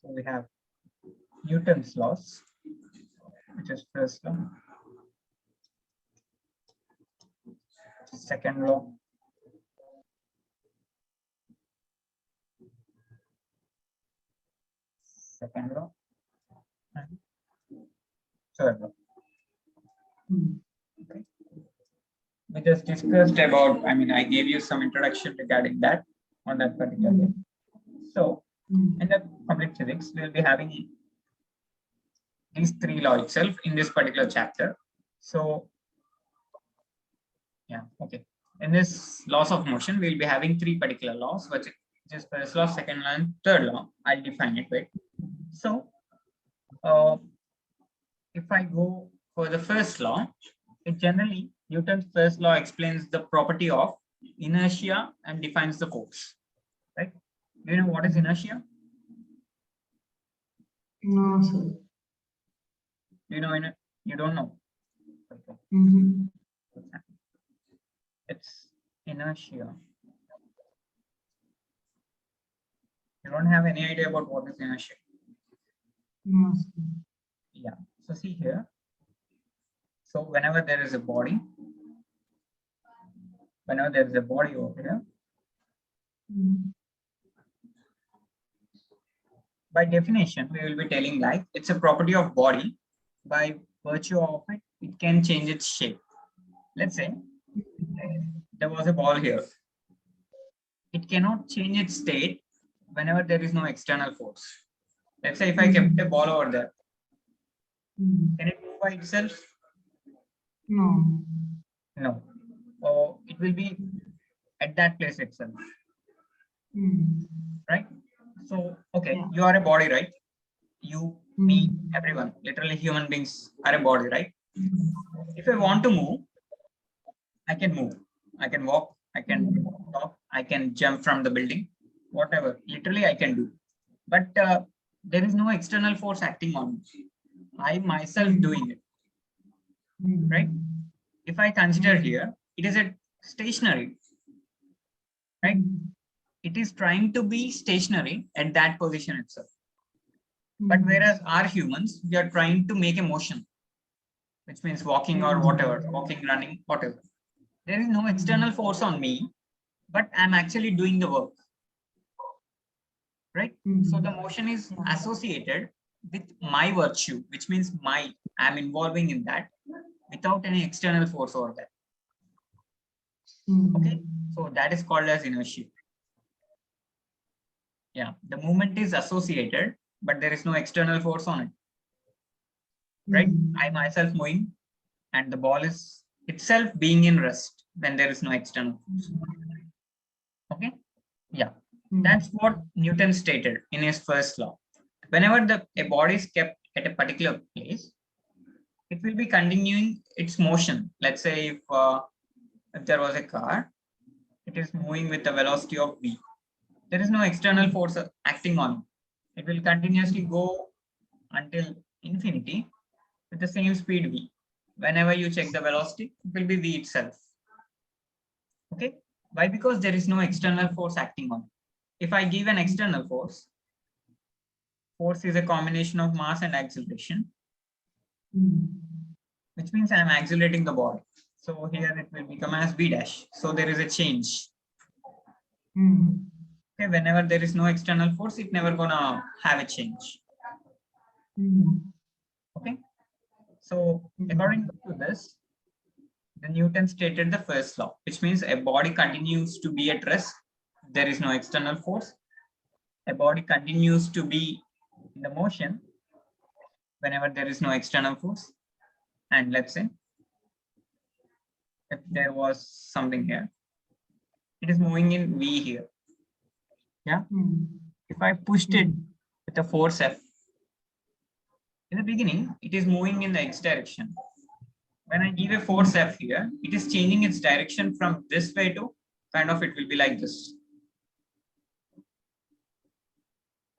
So we have Newton's laws, which is first law. Second law. Second law. And third law. Okay. We just discussed about, I gave you some introduction regarding that on that particular day. So in the complete physics, we'll be having these three laws itself in this particular chapter. So yeah, okay. In this laws of motion, we'll be having three particular laws, which is first law, second law, and third law. I'll define it. Wait. So if I go for the first law, it generally Newton's first law explains the property of inertia and defines the force. Right? Do you know what is inertia? No, sir. Do you know in it? You don't know. Okay. It's inertia. You don't have any idea about what is inertia. No, sir. Yeah. So see here. So whenever there is a body, over here, by definition, we will be telling like it's a property of body. By virtue of it, it can change its shape. Let's say there was a ball here. It cannot change its state whenever there is no external force. Let's say if I kept a ball over there, can it move by itself? No. No. Or it will be at that place itself. Right? So, okay, Yeah. you are a body, right? You, me, everyone, literally human beings are a body, right? If I want to move, I can move. I can walk, I can talk, I can jump from the building, whatever. Literally, I can do. But there is no external force acting on me. I myself doing it, right? If I consider here, it is a stationary, right? It is trying to be stationary at that position itself. But whereas our humans, we are trying to make a motion, which means walking or whatever, walking, running, whatever. There is no external force on me, but I'm actually doing the work, right? So the motion is associated with my virtue, which means I'm involving in that without any external force over that. Okay, so that is called as inertia. Yeah, the movement is associated, but there is no external force on it, right? I myself moving and the ball is itself being in rest when there is no external force. Okay, yeah, that's what Newton stated in his first law. Whenever a body is kept at a particular place, it will be continuing its motion. Let's say if there was a car, it is moving with a velocity of v. There is no external force acting on it. It will continuously go until infinity with the same speed v. Whenever you check the velocity, it will be v itself. Okay, why? Because there is no external force acting on it. If I give an external force, force is a combination of mass and acceleration, which means I am accelerating the body. So here it will become as v dash. So there is a change. Okay, whenever there is no external force, it never gonna have a change. Okay, so according to this, the Newton stated the first law, which means a body continues to be at rest. There is no external force. A body continues to be in the motion whenever there is no external force. And let's say if there was something here, it is moving in v here. Yeah. If I pushed it with a force F, in the beginning, it is moving in the x direction. When I give a force F here, it is changing its direction from this way to kind of, it will be like this.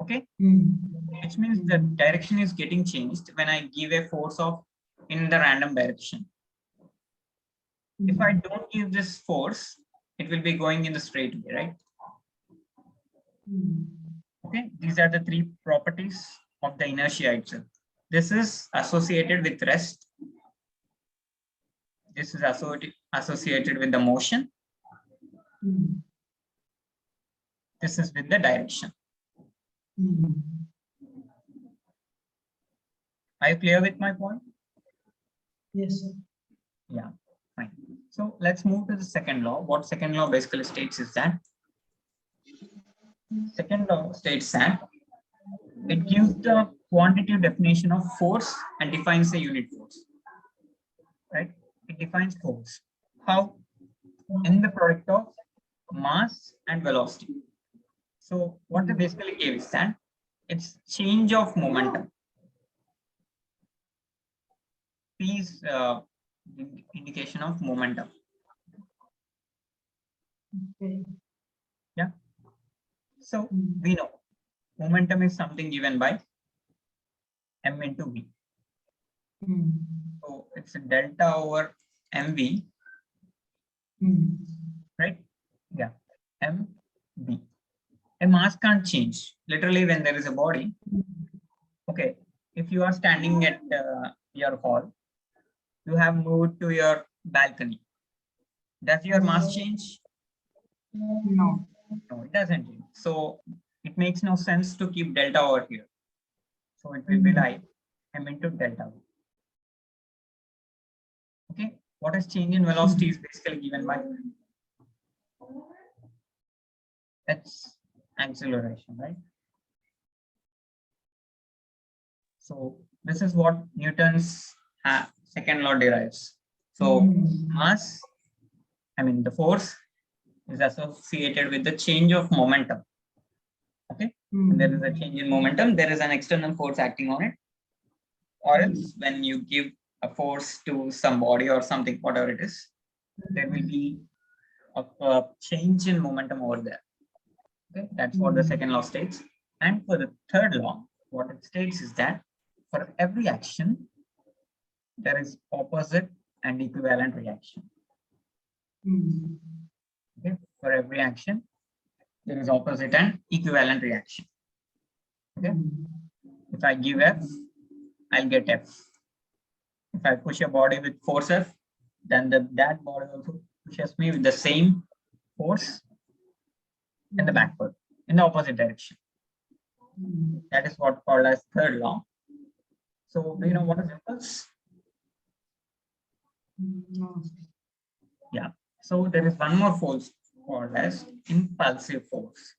Okay. Which means the direction is getting changed when I give a force of in the random direction. If I don't give this force, it will be going in the straight way, right? Okay, these are the three properties of the inertia itself. This is associated with rest. This is associated with the motion. This is with the direction. Are you clear with my point? Yes, sir. Yeah, fine. So let's move to the second law. What second law basically states is that second law states that it gives the quantitative definition of force and defines the unit force, right? It defines force. How? In the product of mass and velocity. So what they basically gave is that it's change of momentum. Please indication of momentum. Okay. Yeah. So we know momentum is something given by m into v. So it's a delta over mv, right? Yeah, mv. A mass can't change. Literally, when there is a body, okay, if you are standing at your hall, you have moved to your balcony. Does your mass change? No. No, it doesn't. So it makes no sense to keep delta over here. So it will be like m into delta v. Okay, what is change in velocity is basically given by its acceleration, right? So this is what Newton's second law derives. So mass, I mean the force, is associated with the change of momentum. Okay, when there is a change in momentum, there is an external force acting on it. Or else when you give a force to some body or something, whatever it is, there will be a change in momentum over there. Okay, that's what the second law states. And for the third law, what it states is that for every action, there is opposite and equivalent reaction. Okay, for every action, there is opposite and equivalent reaction. Okay, if I give F, I'll get F. If I push a body with force F, then that body also pushes me with the same force in the backward, in the opposite direction. That is what called as third law. So do you know what is impulse? No. Yeah. So there is one more force called as impulsive force.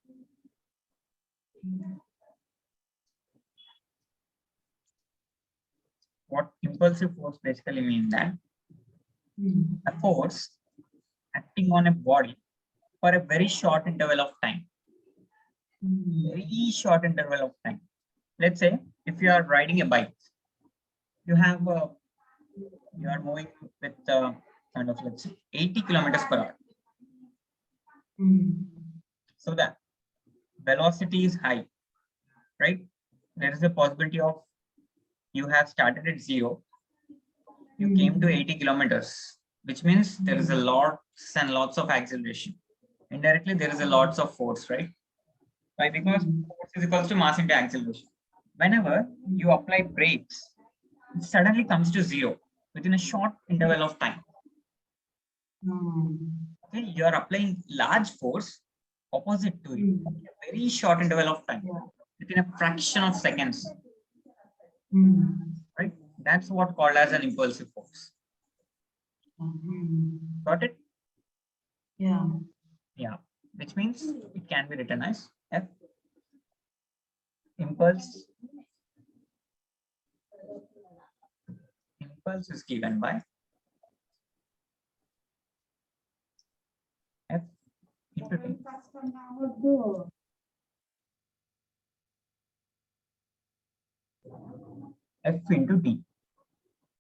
What impulsive force basically means that a force acting on a body for a very short interval of time. Very short interval of time. Let's say if you are riding a bike, you are moving with kind of, let's say, 80 kilometers per hour. So that velocity is high, right? There is a possibility of you have started at 0, you came to 80 kilometers, which means there is a lots and lots of acceleration. Indirectly, there is a lots of force, right? Why? Because force is equals to mass into acceleration. Whenever you apply brakes, it suddenly comes to 0 within a short interval of time. Okay, you are applying large force opposite to it, a very short interval of time, within a fraction of seconds. Right? That's what called as an impulsive force. Got it? Yeah. Yeah. Which means it can be written as F impulse. Impulse is given by F into T. F into T.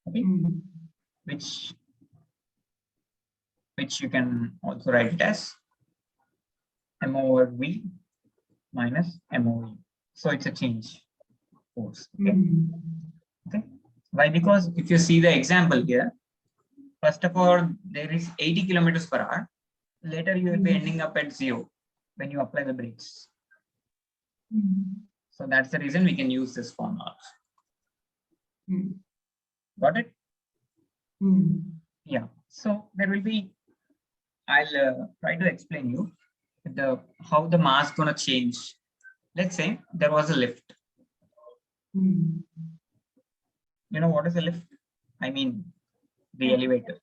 Okay? Which you can also write it as M over V minus M over U. So it's a change force. Okay? Okay. Why? Because if you see the example here, first of all, there is 80 kilometers per hour. Later, you will be ending up at 0 when you apply the brakes. So that's the reason we can use this formula. Got it? Yeah. So there will be, I'll try to explain you how the mass gonna change. Let's say there was a lift. You know what is a lift? I mean, the elevator.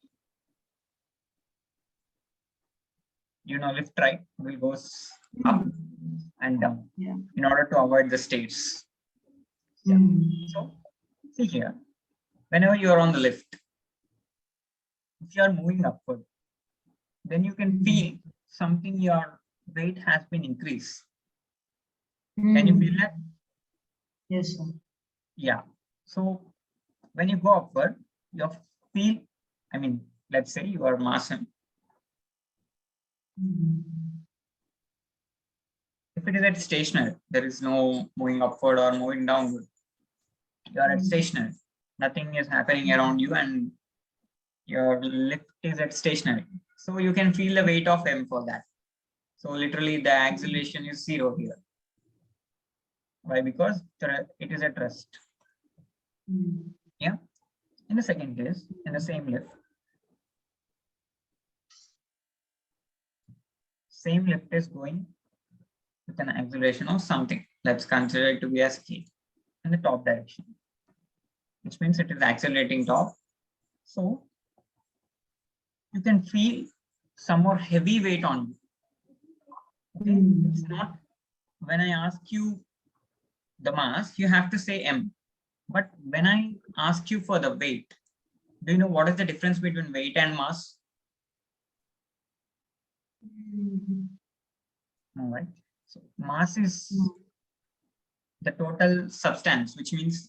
You know, lift, right? Will goes up and down in order to avoid the stairs. Yeah. So see here, whenever you are on the lift, if you are moving upward, then you can feel something, your weight has been increased. Can you feel that? Yes, sir. Yeah. So when you go upward, you feel, I mean, let's say you are mass. If it is at stationary, there is no moving upward or moving downward. You are at stationary. Nothing is happening around you and your lift is at stationary. So you can feel the weight of M for that. So literally the acceleration is 0 here. Why? Because it is at rest. Yeah. In the second case, in the same lift is going with an acceleration of something. Let's consider it to be as k in the top direction, which means it is accelerating top. So you can feel some more heavy weight on you. Okay, it's not, when I ask you the mass, you have to say M. But when I ask you for the weight, do you know what is the difference between weight and mass? No, right? So mass is the total substance, which means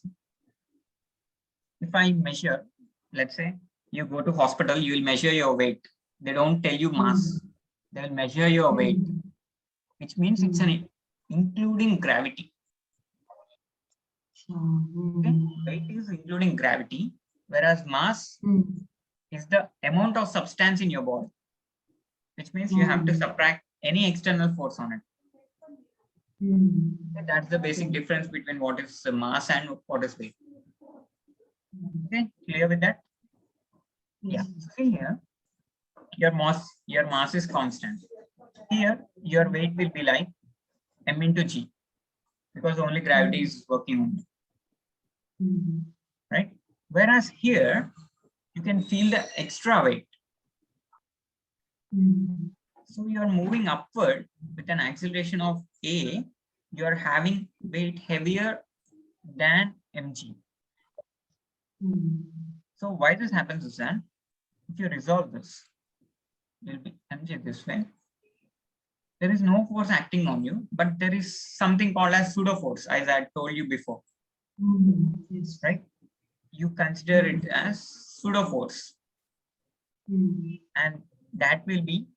if I measure, let's say you go to hospital, you will measure your weight. They don't tell you mass. They will measure your weight, which means it's an including gravity. Okay? Weight is including gravity, whereas mass is the amount of substance in your body, which means you have to subtract any external force on it. Okay, that's the basic difference between what is mass and what is weight. Okay, clear with that? Yeah. So see here, your mass is constant. Here, your weight will be like m into g, because only gravity is working on it, right? Whereas here, you can feel the extra weight. So you are moving upward with an acceleration of a, you are having weight heavier than mg. So why this happens is that if you resolve this, it will be mg this way. There is no force acting on you, but there is something called as pseudo force, as I told you before. Yes. Right? You consider it as pseudo force, and that will be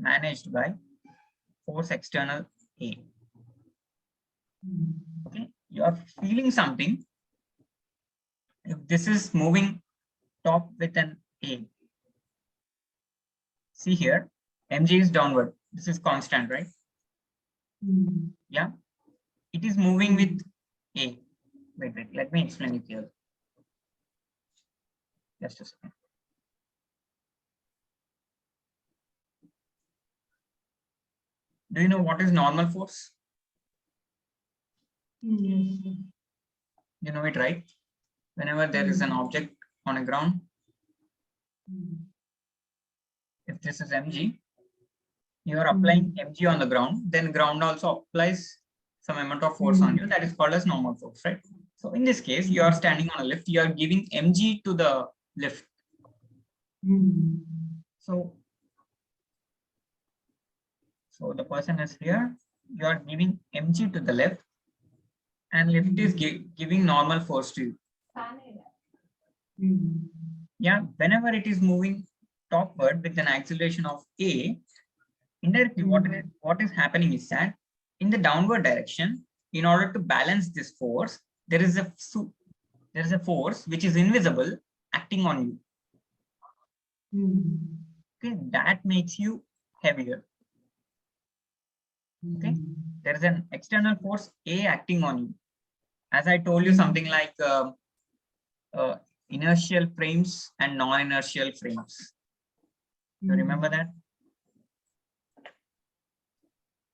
managed by force external A. Okay, you are feeling something. If this is moving top with an A, see here, mg is downward. This is constant, right? Yeah, it is moving with A. Wait, let me explain it here. Just a second. Do you know what is normal force? Yes. You know it, right? Whenever there is an object on a ground, if this is mg, you are applying mg on the ground, then ground also applies some amount of force on you. That is called as normal force, right? So in this case, you are standing on a lift, you are giving mg to the lift. So the person is here, you are giving mg to the lift, and lift is giving normal force to you. Yeah, whenever it is moving topward with an acceleration of a, indirectly what is happening is that in the downward direction, in order to balance this force, there is a force which is invisible acting on you. Okay, that makes you heavier. Okay, there is an external force A acting on you. As I told you, something like inertial frames and non-inertial frames. You remember that?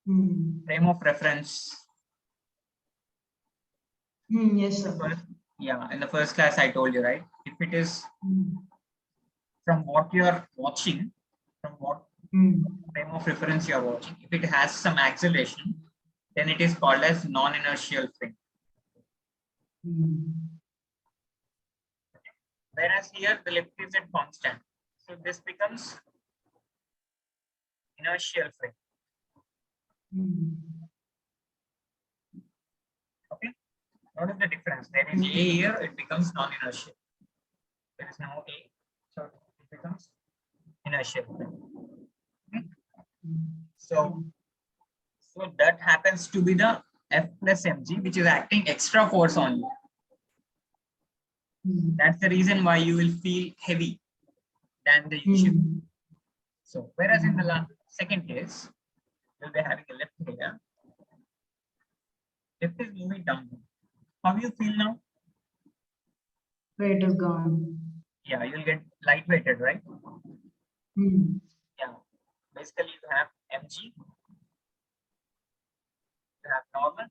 Frame of reference. Yes, sir. Yeah, in the first class I told you, right? If it is from what you are watching, from what frame of reference you are watching, if it has some acceleration, then it is called as non-inertial frame. Whereas here the lift is at constant. So this becomes inertial frame. Okay. Notice the difference. There is A here, it becomes non-inertial. There is no A, so it becomes inertial frame. Okay. So that happens to be the F plus mg, which is acting extra force on you. That's the reason why you will feel heavy than the usual. So whereas in the second case, you'll be having a lift here. Lift is moving down. How you feel now? Weight is gone. Yeah, you'll get lightweighted, right? Yeah. Basically, you have mg, you have normal.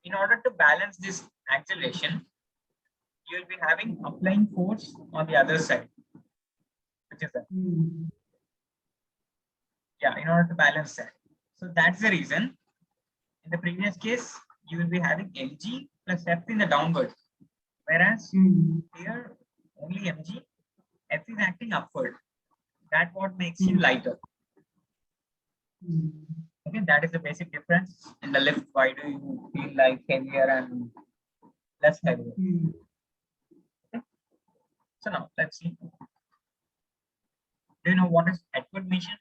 In order to balance this acceleration, you will be having applying force on the other side, which is that. Yeah, in order to balance that. So that's the reason. In the previous case, you will be having mg plus f in the downward, whereas here only mg, f is acting upward. That's what makes you lighter. Okay, that is the basic difference in the lift. Why do you feel like heavier and less heavier? Okay. So now let's see. Do you know what is Atwood mission?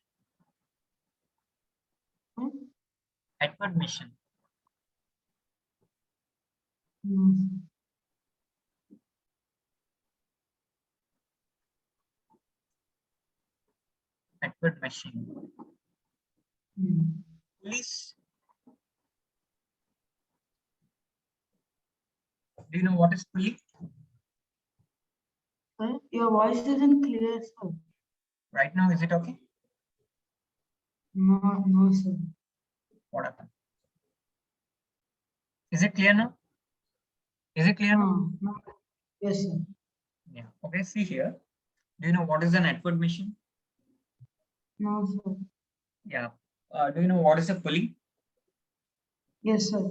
Atwood mission. Atwood machine. Police. Do you know what is pulley? Sir, your voice isn't clear, sir. Right now, is it okay? No, sir. What happened? Is it clear now? Is it clear now? No. Yes, sir. Yeah. Okay, see here. Do you know what is an Atwood machine? No, sir. Yeah. Do you know what is a pulley? Yes, sir.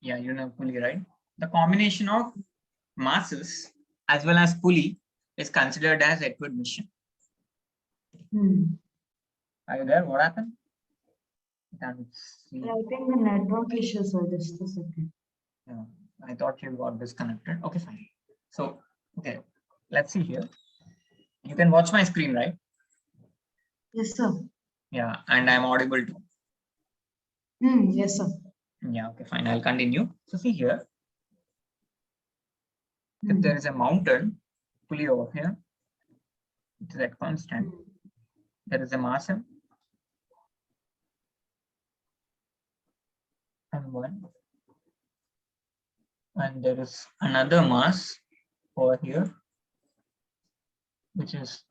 Yeah, you know pulley, right? The combination of masses as well as pulley is considered as Atwood machine. Are you there? What happened? Can't see. I think the network issue, sir. Just a second. Yeah, I thought you got disconnected. Okay, fine. So, okay, let's see here. You can watch my screen, right? Yes, sir. Yeah, and I'm audible too. Yes, sir. Yeah, okay, fine. I'll continue. So see here. If there is a mountain pulley over here, it is at constant. There is a mass M M1, and there is another mass over here, which is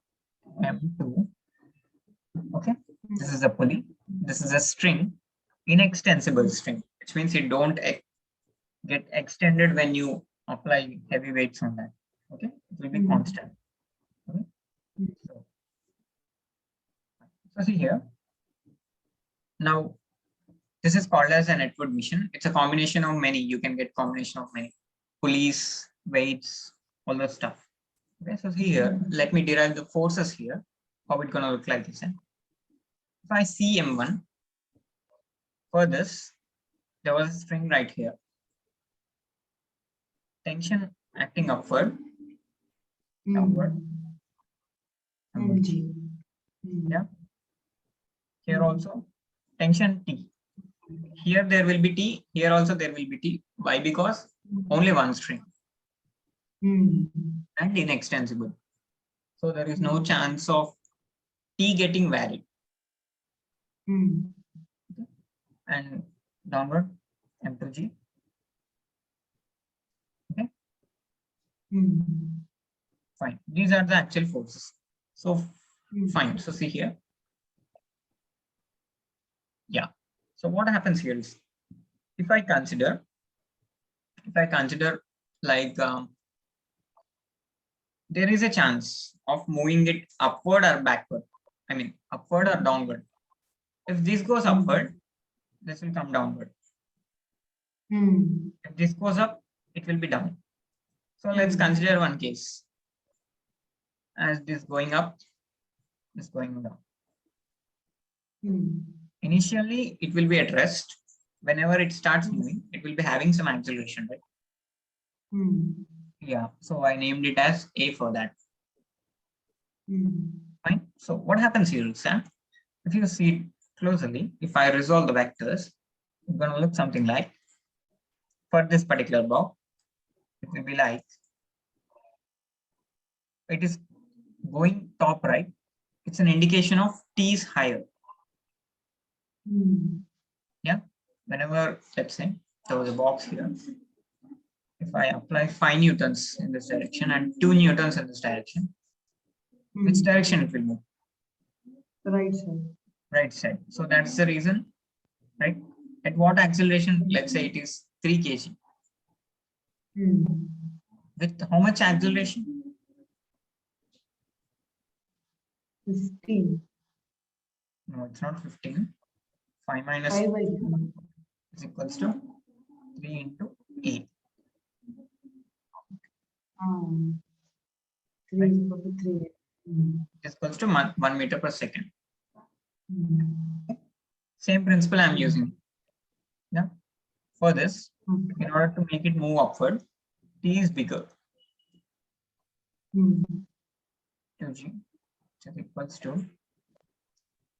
M2. Okay, this is a pulley. This is a string, inextensible string, which means it don't get extended when you apply heavy weights on that. Okay, it will be constant. Okay, so see here. Now, this is called as an Atwood mission. It's a combination of many. You can get combination of many pulleys, weights, all that stuff. Okay, so here, let me derive the forces here. How it's gonna look like this. If I see M1, for this, there was a string right here. Tension acting upward, downward. Yeah. Here also, tension T. Here there will be T. Here also there will be T. Why? Because only one string and inextensible. So there is no chance of T getting varied. And downward M2G. Okay. Fine. These are the actual forces. So fine. So see here. Yeah. So what happens here is, if I consider like there is a chance of moving it upward or backward. I mean upward or downward. If this goes upward, this will come downward. If this goes up, it will be down. So let's consider one case. As this going up, this going down. Initially, it will be at rest. Whenever it starts moving, it will be having some acceleration, right? Yeah, so I named it as A for that. Fine. So what happens here, Sam? If you see it closely, if I resolve the vectors, it's going to look something like, for this particular block, it will be like, it is going top right. It's an indication of T is higher. Yeah. Whenever, let's say, there was a box here. If I apply 5 newtons in this direction and 2 newtons in this direction, which direction it will move? Right side. Right side. So that's the reason, right? At what acceleration? Let's say it is 3 kg. With how much acceleration? 15. No, it's not 15. 5 minus 5 by 3. is equals to 3 into A. 3 is equal to 3. Is equals to 1 meter per second. Same principle I'm using. Yeah. For this, in order to make it move upward, T is bigger. 2g, which is equals to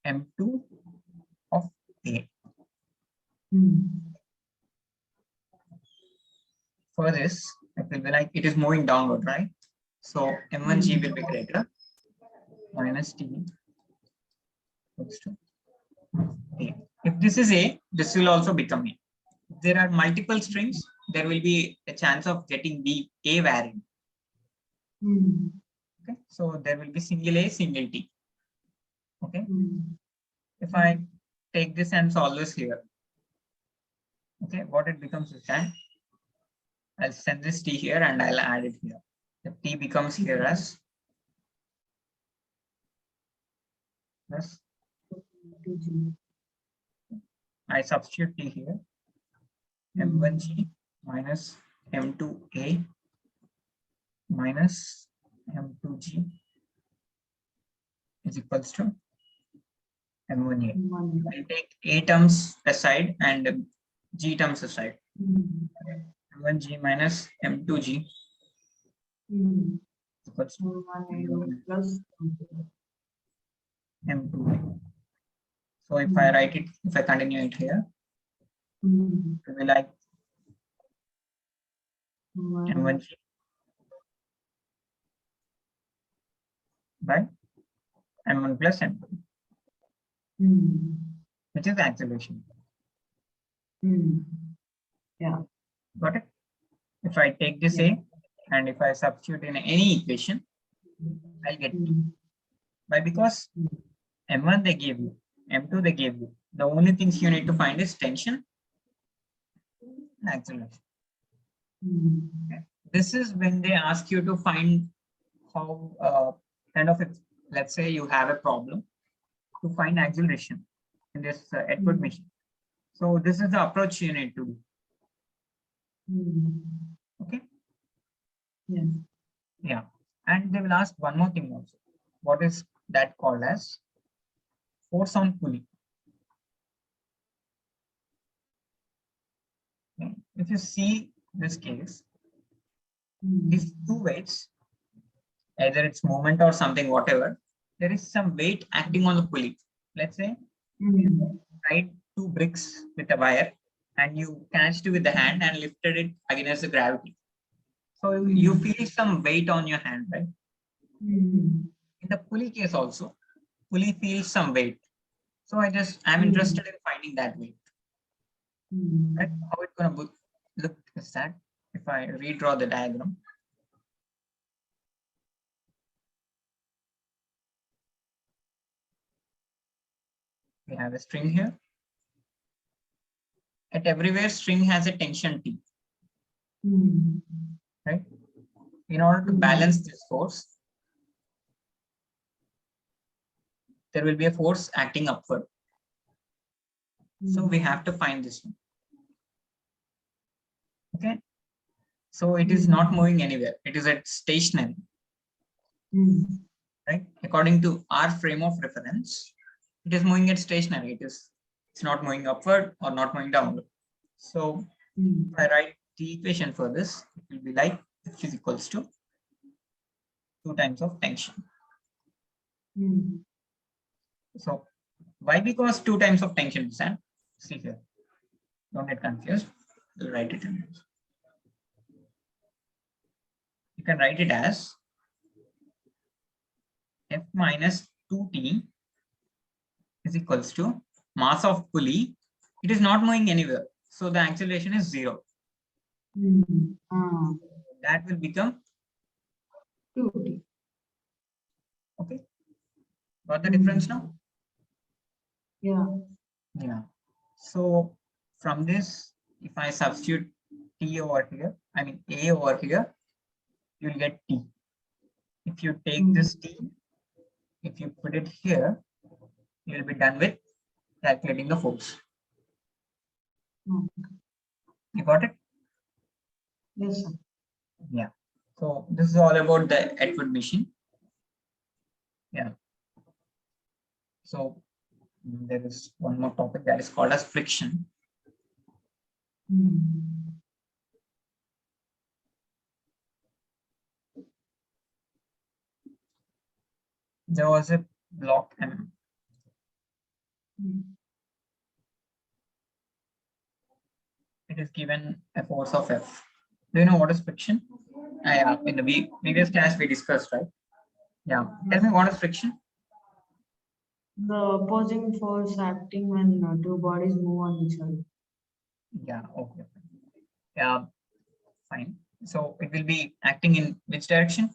M2 of A. For this, it will be like it is moving downward, right? So M1g will be greater minus T equals to A. If this is A, this will also become A. If there are multiple strings, there will be a chance of getting the A variant. Okay, so there will be single A, single T. Okay, if I take this and solve this here, okay, what it becomes is that I'll send this T here and I'll add it here. The T becomes here as plus. I substitute T here. M1G minus M2A minus M2G is equals to M1A. I'll take A terms aside and G terms aside. M1G minus M2G equals to plus M2A. So if I write it, if I continue it here, it will be like M1G by M1 plus M2, which is acceleration. Yeah. Got it? If I take this A and if I substitute in any equation, I'll get T. Why? Because M1 they gave you, M2 they gave you. The only things you need to find is tension and acceleration. Okay. This is when they ask you to find how kind of, let's say you have a problem to find acceleration in this Edward machine. So this is the approach you need to do. Okay. Yes. Yeah. And they will ask one more thing also. What is that called as force on pulley? Okay. If you see this case, these two weights, either it's movement or something, whatever, there is some weight acting on the pulley. Let's say you tied 2 bricks with a wire and you catched it with the hand and lifted it against the gravity. So you feel some weight on your hand, right? In the pulley case also, pulley feels some weight. So I'm interested in finding that weight. Right? How it's going to look is that if I redraw the diagram. We have a string here. At everywhere, string has a tension T. Right? In order to balance this force, there will be a force acting upward. So we have to find this one. Okay. So it is not moving anywhere. It is at stationary, right? According to our frame of reference, it is moving at stationary. It's not moving upward or not moving downward. So if I write the equation for this, it will be like F is equals to 2 times of tension. So why? Because 2 times of tension is, and see here, don't get confused. We'll write it in. You can write it as F minus 2T is equals to mass of pulley. It is not moving anywhere. So the acceleration is 0. That will become 2T. Okay. Got the difference now? Yeah. Yeah. So from this, if I substitute T over here, I mean A over here, you will get T. If you take this T, if you put it here, you will be done with calculating the force. You got it? Yes, sir. Yeah. So this is all about the Atwood machine. Yeah. So there is one more topic that is called as friction. There was a block M. It is given a force of F. Do you know what is friction? In the previous class we discussed, right? Yeah. Tell me what is friction? The opposing force acting when two bodies move on each other. Yeah. Okay. Yeah. Fine. So it will be acting in which direction?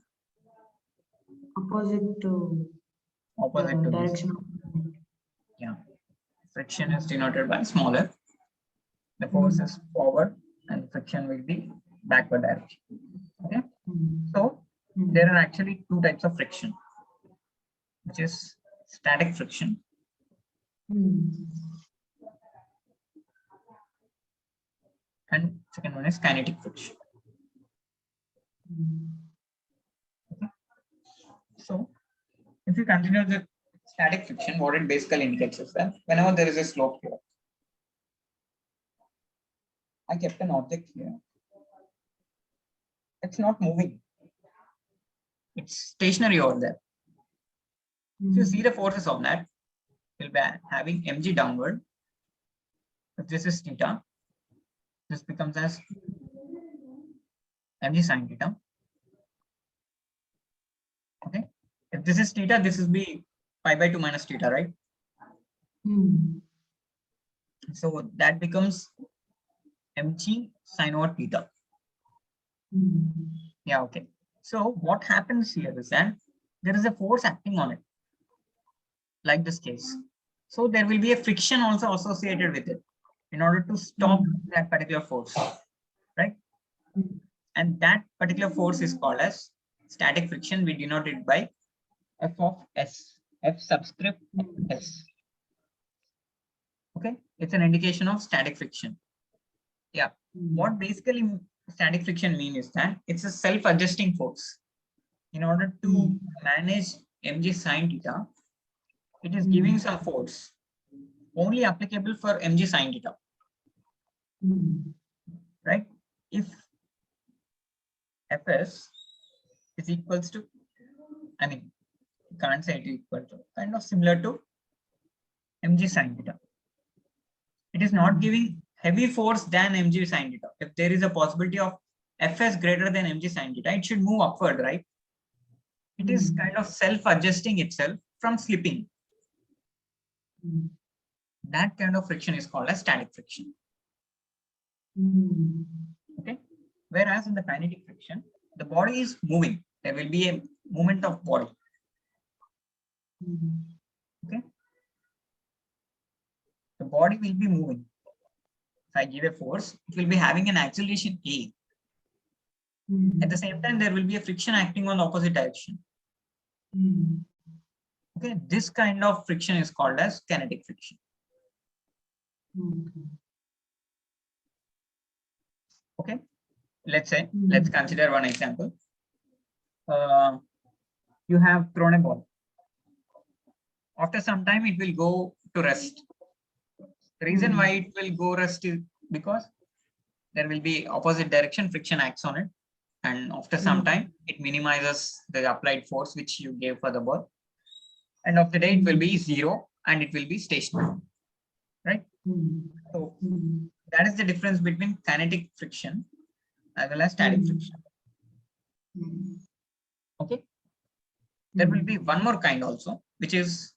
Opposite to Opposite to this. direction. Yeah. Friction is denoted by smaller. The force is forward and friction will be backward direction. Okay. So there are actually 2 types of friction, which is static friction and second one is kinetic friction. Okay. So if you continue the static friction, what it basically indicates is that whenever there is a slope here, I kept an object here. It's not moving. It's stationary over there. If you see the forces on that, we'll be having mg downward. If this is theta, this becomes as mg sine theta. Okay. If this is theta, this will be pi by 2 minus theta, right? So that becomes mg sine over theta. Yeah, okay. So what happens here is that there is a force acting on it, like this case. So there will be a friction also associated with it in order to stop that particular force, right? And that particular force is called as static friction. We denote it by F of S, F subscript S. Okay, it's an indication of static friction. Yeah, what basically static friction means is that it's a self-adjusting force. In order to manage mg sine theta, it is giving some force only applicable for mg sine theta, right? If Fs is equals to, I mean, you can't say it is equal to, kind of similar to mg sine theta. It is not giving heavy force than mg sine theta. If there is a possibility of Fs greater than mg sine theta, it should move upward, right? It is kind of self-adjusting itself from slipping. That kind of friction is called as static friction. Okay. Whereas in the kinetic friction, the body is moving. There will be a movement of body. Okay. The body will be moving. If I give a force, it will be having an acceleration A. At the same time, there will be a friction acting on the opposite direction. Okay, this kind of friction is called as kinetic friction. Okay, let's say, let's consider one example. You have thrown a ball. After some time, it will go to rest. The reason why it will go rest is because there will be opposite direction friction acts on it. And after some time, it minimizes the applied force which you gave for the ball. End of the day, it will be 0 and it will be stationary, right? So that is the difference between kinetic friction as well as static friction. Okay. There will be one more kind also, which is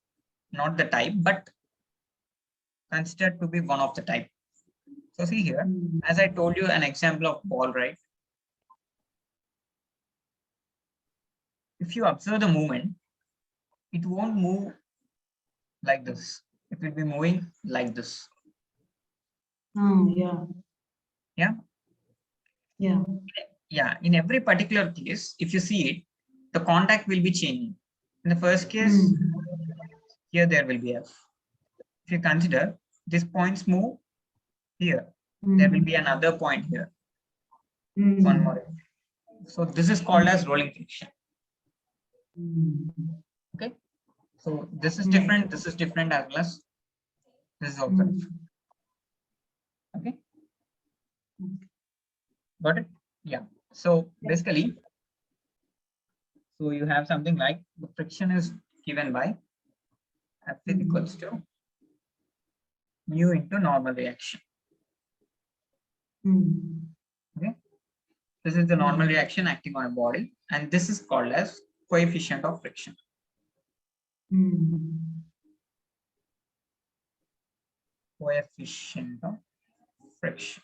not the type, but considered to be one of the type. So see here, as I told you an example of ball, right? If you observe the movement, it won't move like this. It will be moving like this. Yeah. Yeah. Yeah. Yeah. In every particular case, if you see it, the contact will be changing. In the first case, here there will be F. If you consider these points move here, there will be another point here. One more. So this is called as rolling friction. Okay. So this is different. This is different as well as this is also different. Okay. Got it? Yeah. So basically, so you have something like the friction is given by F is equals to mu into normal reaction. Okay. This is the normal reaction acting on a body, and this is called as coefficient of friction. Coefficient of friction.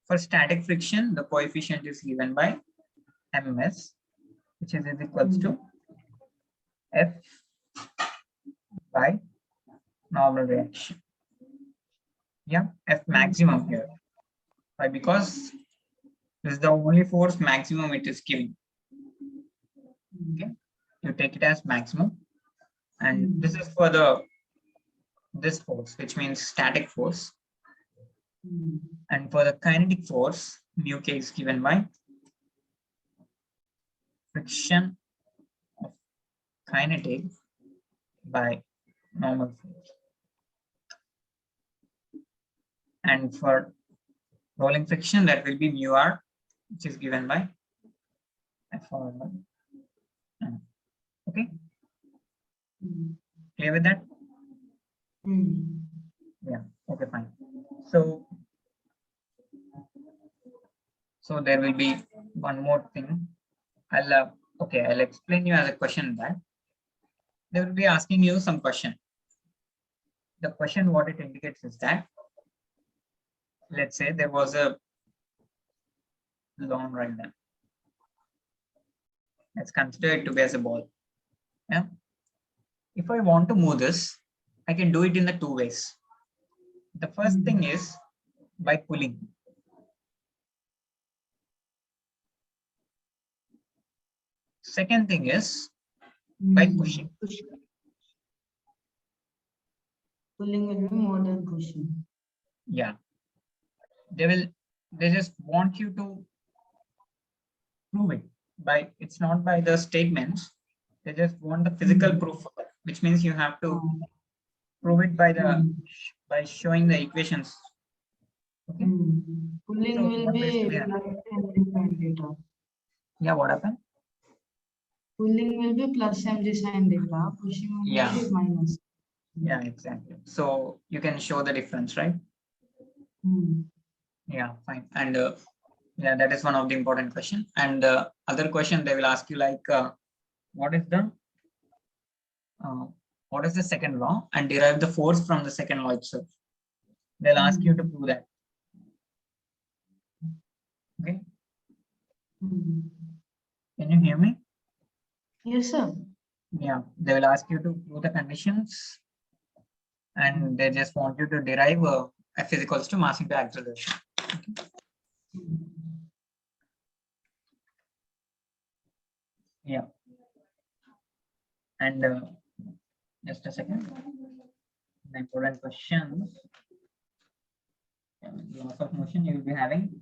For static friction, the coefficient is given by ms, which is equals to F by normal reaction. Yeah, F maximum here. Why? Because this is the only force maximum it is giving. Okay, you take it as maximum, and this is for the this force, which means static force. And for the kinetic force, mu k is given by friction of kinetic by normal force. And for rolling friction, that will be mu r, which is given by F1. Okay. Clear with that? Yeah. Okay, fine. So there will be one more thing. I'll explain you as a question that they will be asking you some question. The question, what it indicates is that, let's say there was a long right there. Let's consider it to be as a ball. Yeah. If I want to move this, I can do it in the two ways. The first thing is by pulling. Second thing is by pushing. Pulling will be more than pushing. Yeah. They just want you to prove it by, it's not by the statements. They just want the physical proof, which means you have to prove it by by showing the equations. Okay. Pulling So will be plus mg sin theta. Yeah, what happened? Pulling will be plus mg sin theta. Pushing will be minus. Yeah, exactly. So you can show the difference, right? Yeah, fine. And yeah, that is one of the important question. And other question they will ask you like, what is the second law, and derive the force from the second law itself. They'll ask you to prove that. Okay. Can you hear me? Yes, sir. Yeah, they will ask you to prove the conditions, and they just want you to derive F is equals to mass into acceleration. Okay. Yeah. And just a second. The important questions. Laws of motion you will be having.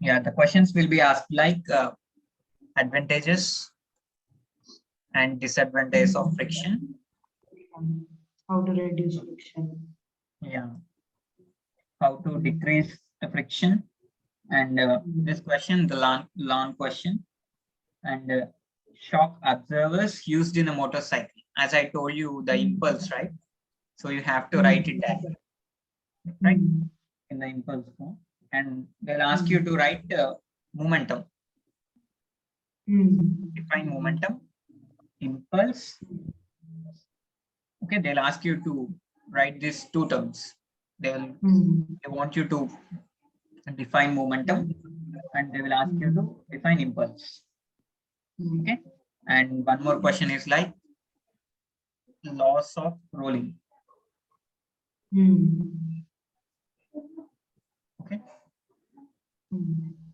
Yeah, the questions will be asked like advantages and disadvantages of friction. How to reduce friction. Yeah, how to decrease the friction. And this question, the long question, and shock observers used in a motorcycle. As I told you, the impulse, right? So you have to write it down, right? In the impulse form. And they'll ask you to write momentum. Define momentum, impulse. Okay, they'll ask you to write these two terms. They want you to define momentum, and they will ask you to define impulse. Okay, and one more question is like laws of rolling. Okay,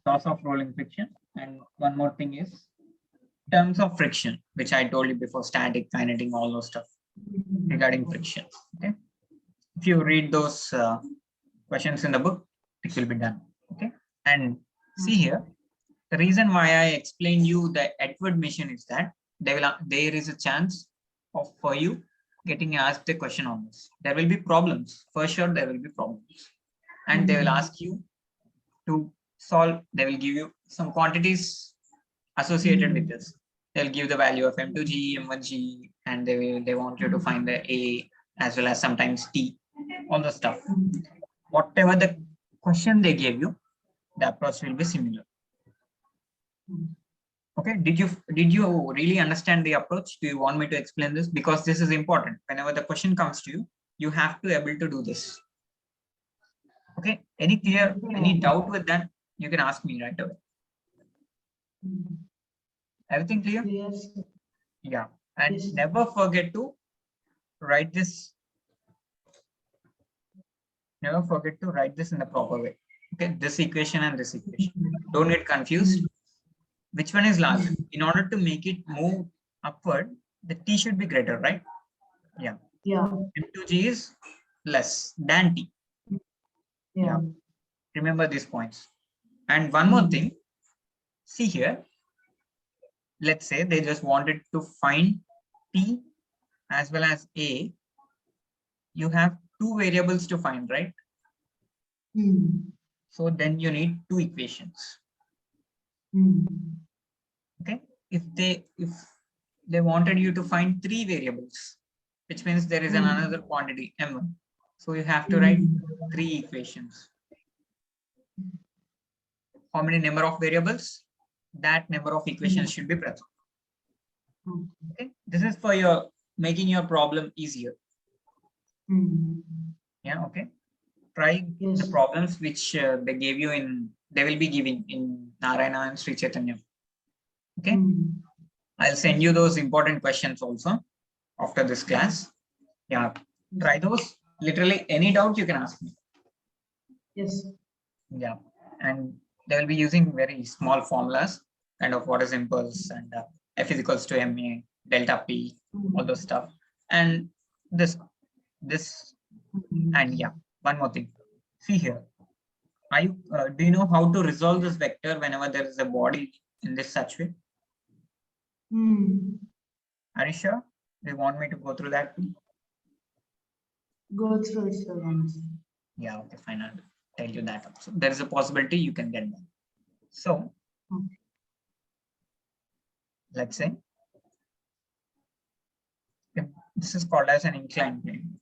laws of rolling friction. And one more thing is terms of friction, which I told you before, static, kinetic, all those stuff regarding friction. Okay, if you read those questions in the book, it will be done. Okay, and see here, the reason why I explained you the Edward mission is that there is a chance of for you getting asked a question on this. There will be problems, for sure there will be problems. And they will ask you to solve, they will give you some quantities associated with this. They'll give the value of M2G, M1G, and they want you to find the A as well as sometimes T, all the stuff. Whatever the question they gave you, the approach will be similar. Okay, did you really understand the approach? Do you want me to explain this? Because this is important. Whenever the question comes to you, you have to be able to do this. Okay, any doubt with that, you can ask me right away. Everything clear? Yes. Yeah, and never forget to write this. Never forget to write this in the proper way. Okay, this equation and this equation. Don't get confused. Which one is larger? In order to make it move upward, the T should be greater, right? Yeah. Yeah. M2G is less than T. Yeah. Remember these points. And one more thing. See here. Let's say they just wanted to find T as well as A. You have two variables to find, right? So then you need two equations. Okay. If they wanted you to find three variables, which means there is another quantity M1. So you have to write three equations. How many number of variables? That number of equations should be present. Okay. This is for your making your problem easier. Yeah. Okay. Try the problems which they gave you they will be giving in Narayana and Sri Chaitanya. Okay. I'll send you those important questions also after this class. Yeah. Try those. Literally any doubt you can ask me. Yes. Yeah. And they will be using very small formulas, kind of what is impulse and F is equals to MA, delta P, all those stuff. And this, and yeah, one more thing. See here. Do you know how to resolve this vector whenever there is a body in this such way? Are you sure? Do you want me to go through that too? Go through it once. Yeah, okay, fine. I'll tell you that also. There is a possibility you can get that. So, let's say this is called as an inclined plane.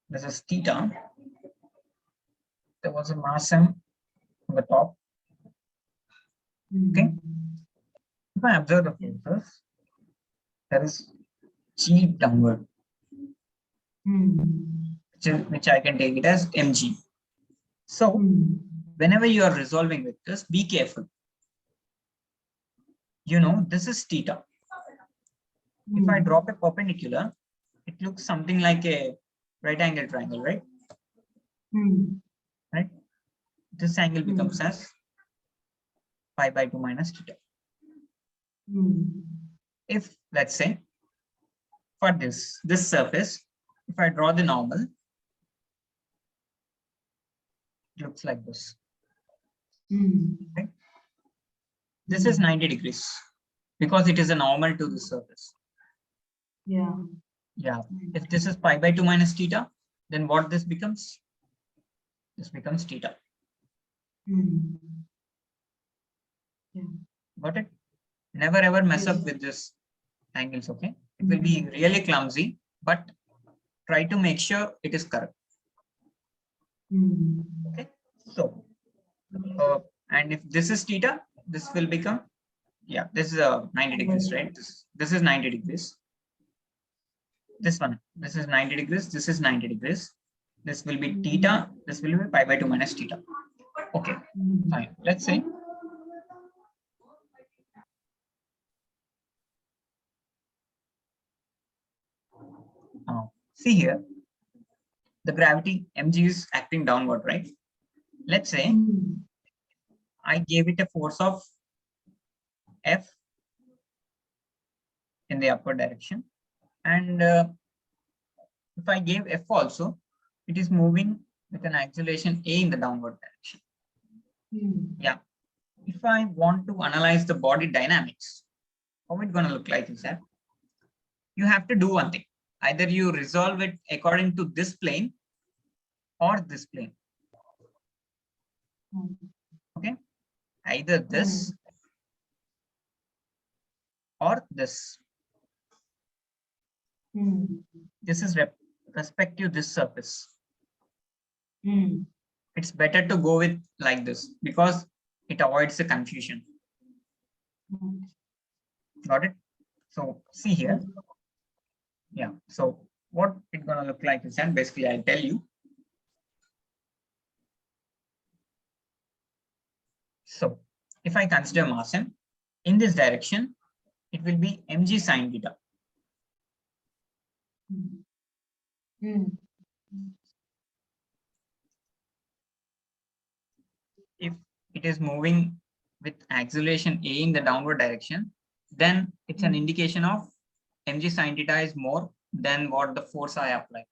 This is theta. There was a mass M on the top. Okay. If I observe the forces, there is G downward, which I can take it as mg. So, whenever you are resolving with this, be careful. You know, this is theta. If I drop a perpendicular, it looks something like a right angle triangle, right? Right? This angle becomes as pi by 2 minus theta. If, let's say, for this surface, if I draw the normal, it looks like this. Okay? This is 90 degrees because it is a normal to the surface. Yeah. Yeah. If this is pi by 2 minus theta, then what this becomes? This becomes theta. Yeah. Got it? Never ever mess Yes. up with this angles, okay? It will be really clumsy, but try to make sure it is correct. Okay, so and if this is theta, this will become, yeah, this is a 90 degrees, right? This is 90 degrees. This one, this is 90 degrees, this is 90 degrees. This will be theta, this will be pi by 2 minus theta. Okay, fine. Let's say see here, the gravity mg is acting downward, right? Let's say I gave it a force of F in the upward direction, and if I gave F also, it is moving with an acceleration A in the downward direction. Yeah. If I want to analyze the body dynamics, how it's going to look like is that you have to do one thing. Either you resolve it according to this plane or this plane. Okay. Either this or this. This is respective this surface. It's better to go with like this because it avoids the confusion. Got it? So see here. Yeah. So what it's gonna look like is that basically I'll tell you. So if I consider mass m in this direction, it will be mg sine theta. If it is moving with acceleration A in the downward direction, then it's an indication of mg sine theta is more than what the force I apply.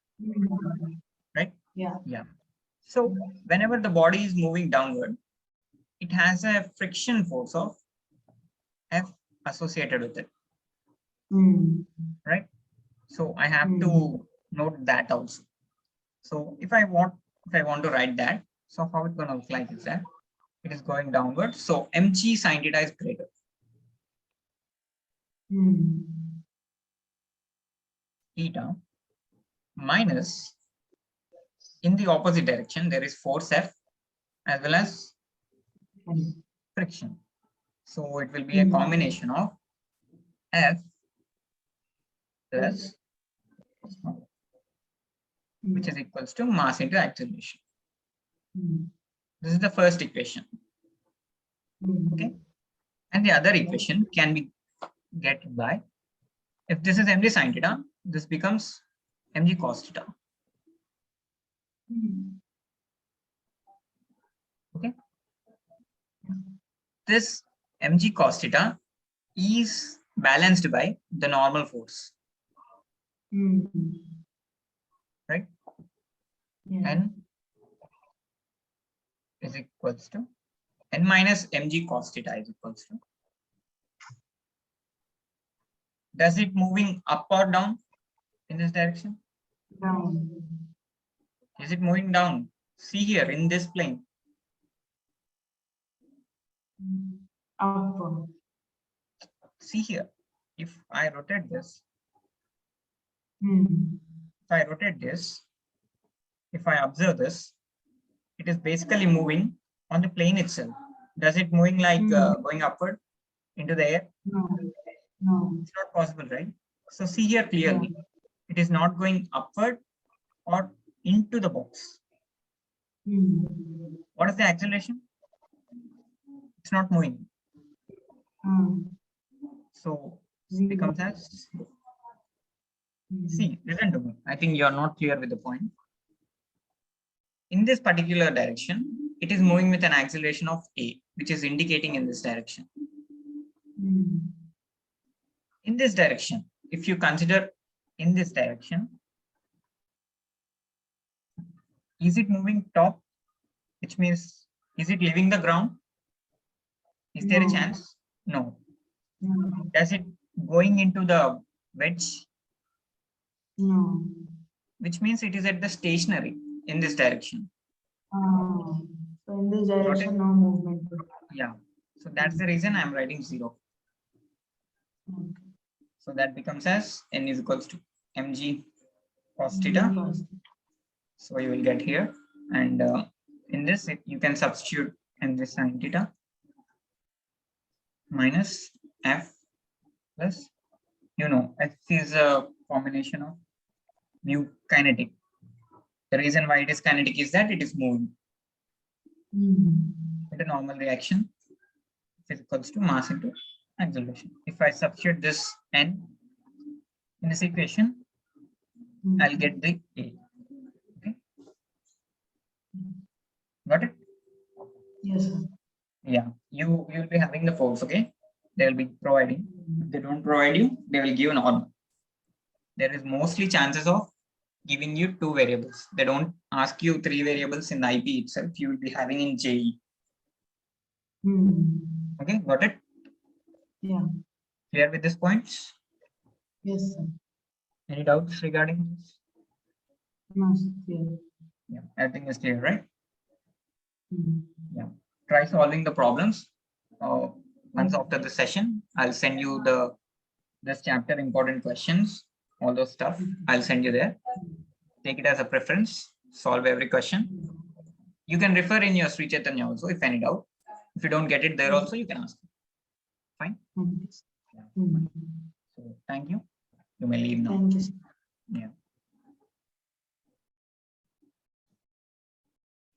Right? Yeah. Yeah. So whenever the body is moving downward, it has a friction force of F associated with it. Right? So I have to note that also. So if I want to write that, so how it's going to look like is that it is going downward. So mg sine theta is greater. Theta minus, in the opposite direction, there is force F as well as friction. So it will be a combination of F plus, which is equals to mass into acceleration. This is the first equation. Okay. And the other equation can be get by, if this is mg sine theta, this becomes mg cos theta. Okay. This mg cos theta is balanced by the normal force. Right? Yeah. N is equals to n minus mg cos theta is equals to. Does it moving up or down in this direction? Down. Is it moving down? See here in this plane. Up. See here. If I rotate this, if I observe this, it is basically moving on the plane itself. Does it moving like going upward into the air? No. No. It's not possible, right? So see here clearly, it is not going upward or into the box. What is the acceleration? It's not moving. So it becomes as, see, listen to me. I think you are not clear with the point. In this particular direction, it is moving with an acceleration of A, which is indicating in this direction. In this direction, if you consider in this direction, is it moving top? Which means, is it leaving the ground? Is there a No. chance? No. No. Does it going into the wedge? No. Which means it is at the stationary in this direction. So in this Got it? direction, no movement. Yeah. So that's the reason I'm writing 0. Okay. So that becomes as n is equals to mg cos theta. Cos. So you will get here, and in this you can substitute mg sin theta minus f plus, f is a combination of mu kinetic. The reason why it is kinetic is that it is moving. With a normal reaction, is equals to mass into acceleration. If I substitute this n in this equation, I'll get the A. Okay. Got it? Yes, sir. Yeah. You'll be having the force, okay? They'll be providing. If they don't provide you, they will give normal. There is mostly chances of giving you 2 variables. They don't ask you 3 variables in the IP itself. You will be having in JE. Okay, got it? Yeah. Clear with these points? Yes, sir. Any doubts regarding this? No, sir. Clear. Yeah, everything is clear, right? Mm. Yeah. Try solving the problems. Once after the session, I'll send you this chapter important questions, all those stuff. I'll send you there. Take it as a preference. Solve every question. You can refer in your Sri Chaitanya also if any doubt. If you don't get it there also, you can ask. Fine. Mm. Yeah. So thank you. You may leave now. Thank you, sir.